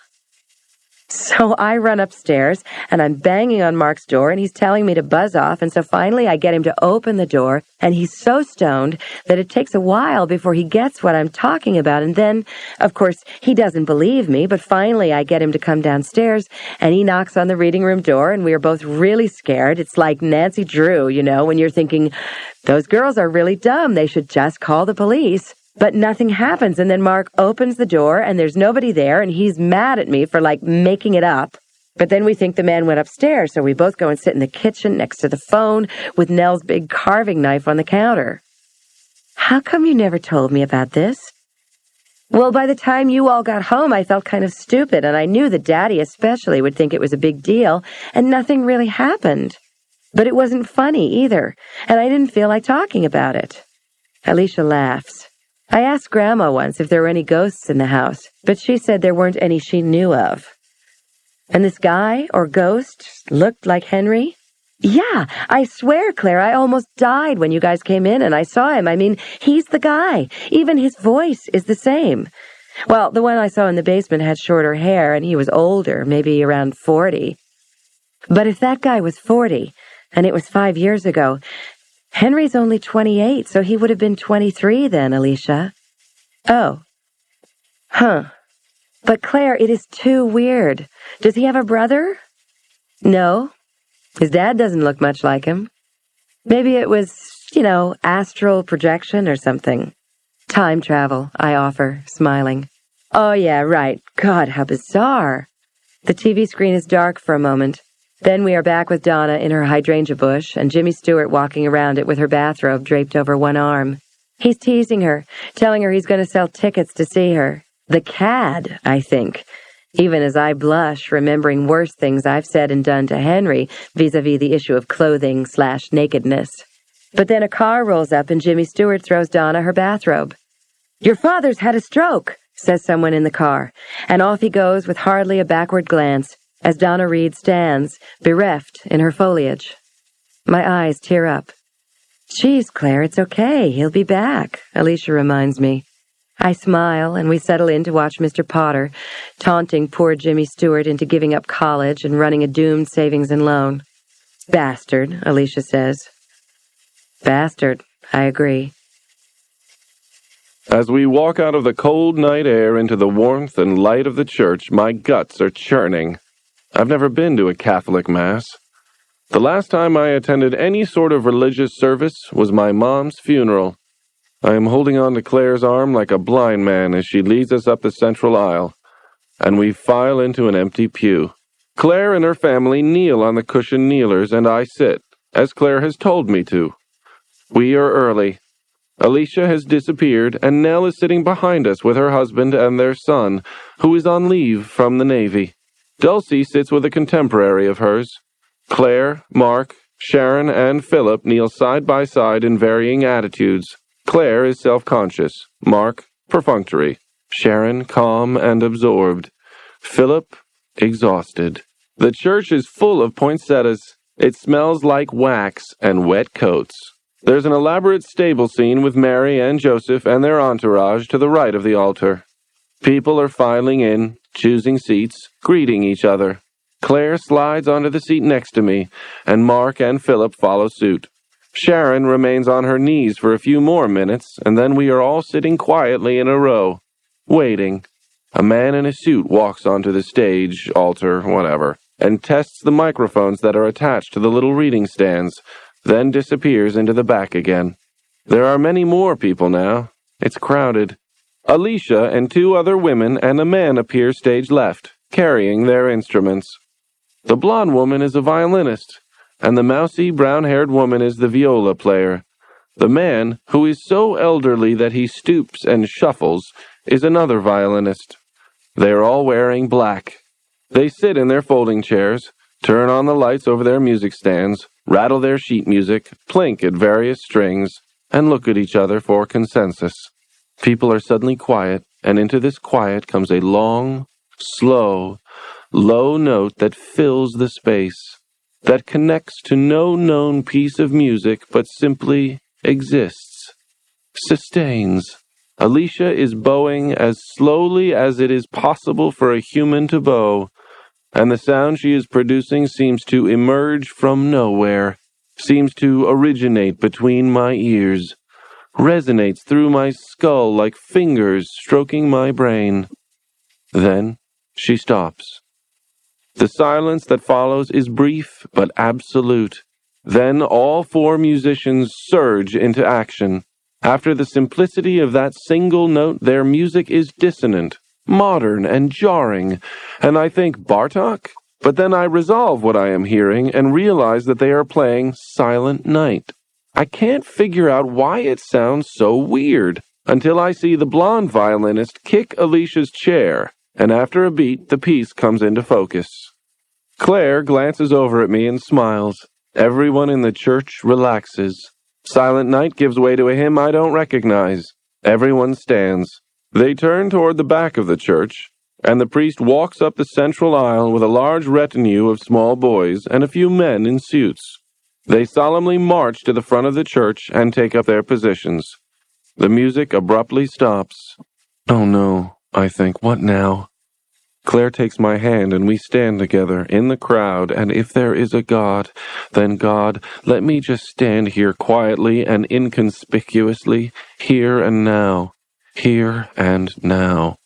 So I run upstairs, and I'm banging on Mark's door, and he's telling me to buzz off, and so finally I get him to open the door, and he's so stoned that it takes a while before he gets what I'm talking about, and then, of course, he doesn't believe me, but finally I get him to come downstairs, and he knocks on the reading room door, and we are both really scared. It's like Nancy Drew, when you're thinking, those girls are really dumb, they should just call the police. But nothing happens, and then Mark opens the door, and there's nobody there, and he's mad at me for, making it up. But then we think the man went upstairs, so we both go and sit in the kitchen next to the phone with Nell's big carving knife on the counter. How come you never told me about this? Well, by the time you all got home, I felt kind of stupid, and I knew that Daddy especially would think it was a big deal, and nothing really happened. But it wasn't funny either, and I didn't feel like talking about it. Alicia laughs. I asked Grandma once if there were any ghosts in the house, but she said there weren't any she knew of. And this guy, or ghost, looked like Henry? Yeah, I swear, Claire, I almost died when you guys came in and I saw him. He's the guy. Even his voice is the same. Well, the one I saw in the basement had shorter hair, and he was older, maybe around 40. But if that guy was 40, and it was 5 years ago, Henry's only 28, so he would have been 23 then, Alicia. Oh. Huh. But Claire, it is too weird. Does he have a brother? No. His dad doesn't look much like him. Maybe it was, astral projection or something. Time travel, I offer, smiling. Oh, yeah, right. God, how bizarre. The TV screen is dark for a moment. Then we are back with Donna in her hydrangea bush and Jimmy Stewart walking around it with her bathrobe draped over one arm. He's teasing her, telling her he's going to sell tickets to see her. The cad, I think. Even as I blush, remembering worse things I've said and done to Henry vis-a-vis the issue of clothing/nakedness. But then a car rolls up and Jimmy Stewart throws Donna her bathrobe. "Your father's had a stroke," says someone in the car, and off he goes with hardly a backward glance, as Donna Reed stands, bereft in her foliage. My eyes tear up. "Geez, Claire, it's okay. He'll be back," Alicia reminds me. I smile, and we settle in to watch Mr. Potter, taunting poor Jimmy Stewart into giving up college and running a doomed savings and loan. "Bastard," Alicia says. "Bastard," I agree. As we walk out of the cold night air into the warmth and light of the church, my guts are churning. I've never been to a Catholic Mass. The last time I attended any sort of religious service was my mom's funeral. I am holding on to Claire's arm like a blind man as she leads us up the central aisle, and we file into an empty pew. Claire and her family kneel on the cushioned kneelers, and I sit, as Claire has told me to. We are early. Alicia has disappeared, and Nell is sitting behind us with her husband and their son, who is on leave from the Navy. Dulcie sits with a contemporary of hers. Claire, Mark, Sharon, and Philip kneel side by side in varying attitudes. Claire is self-conscious, Mark perfunctory, Sharon calm and absorbed, Philip exhausted. The church is full of poinsettias. It smells like wax and wet coats. There's an elaborate stable scene with Mary and Joseph and their entourage to the right of the altar. People are filing in, choosing seats, greeting each other. Claire slides onto the seat next to me, and Mark and Philip follow suit. Sharon remains on her knees for a few more minutes, and then we are all sitting quietly in a row, waiting. A man in a suit walks onto the stage, altar, whatever, and tests the microphones that are attached to the little reading stands, then disappears into the back again. There are many more people now. It's crowded. Alicia and two other women and a man appear stage left, carrying their instruments. The blonde woman is a violinist, and the mousy, brown-haired woman is the viola player. The man, who is so elderly that he stoops and shuffles, is another violinist. They are all wearing black. They sit in their folding chairs, turn on the lights over their music stands, rattle their sheet music, plink at various strings, and look at each other for consensus. People are suddenly quiet, and into this quiet comes a long, slow, low note that fills the space, that connects to no known piece of music but simply exists, sustains. Alicia is bowing as slowly as it is possible for a human to bow, and the sound she is producing seems to emerge from nowhere, seems to originate between my ears, resonates through my skull like fingers stroking my brain. Then she stops. The silence that follows is brief but absolute. Then all four musicians surge into action. After the simplicity of that single note, their music is dissonant, modern, and jarring, and I think, Bartok? But then I resolve what I am hearing and realize that they are playing Silent Night. I can't figure out why it sounds so weird, until I see the blonde violinist kick Alicia's chair, and after a beat, the piece comes into focus. Claire glances over at me and smiles. Everyone in the church relaxes. Silent Night gives way to a hymn I don't recognize. Everyone stands. They turn toward the back of the church, and the priest walks up the central aisle with a large retinue of small boys and a few men in suits. They solemnly march to the front of the church and take up their positions. The music abruptly stops. Oh no, I think, what now? Claire takes my hand and we stand together in the crowd, and if there is a God, then God, let me just stand here quietly and inconspicuously, here and now, here and now.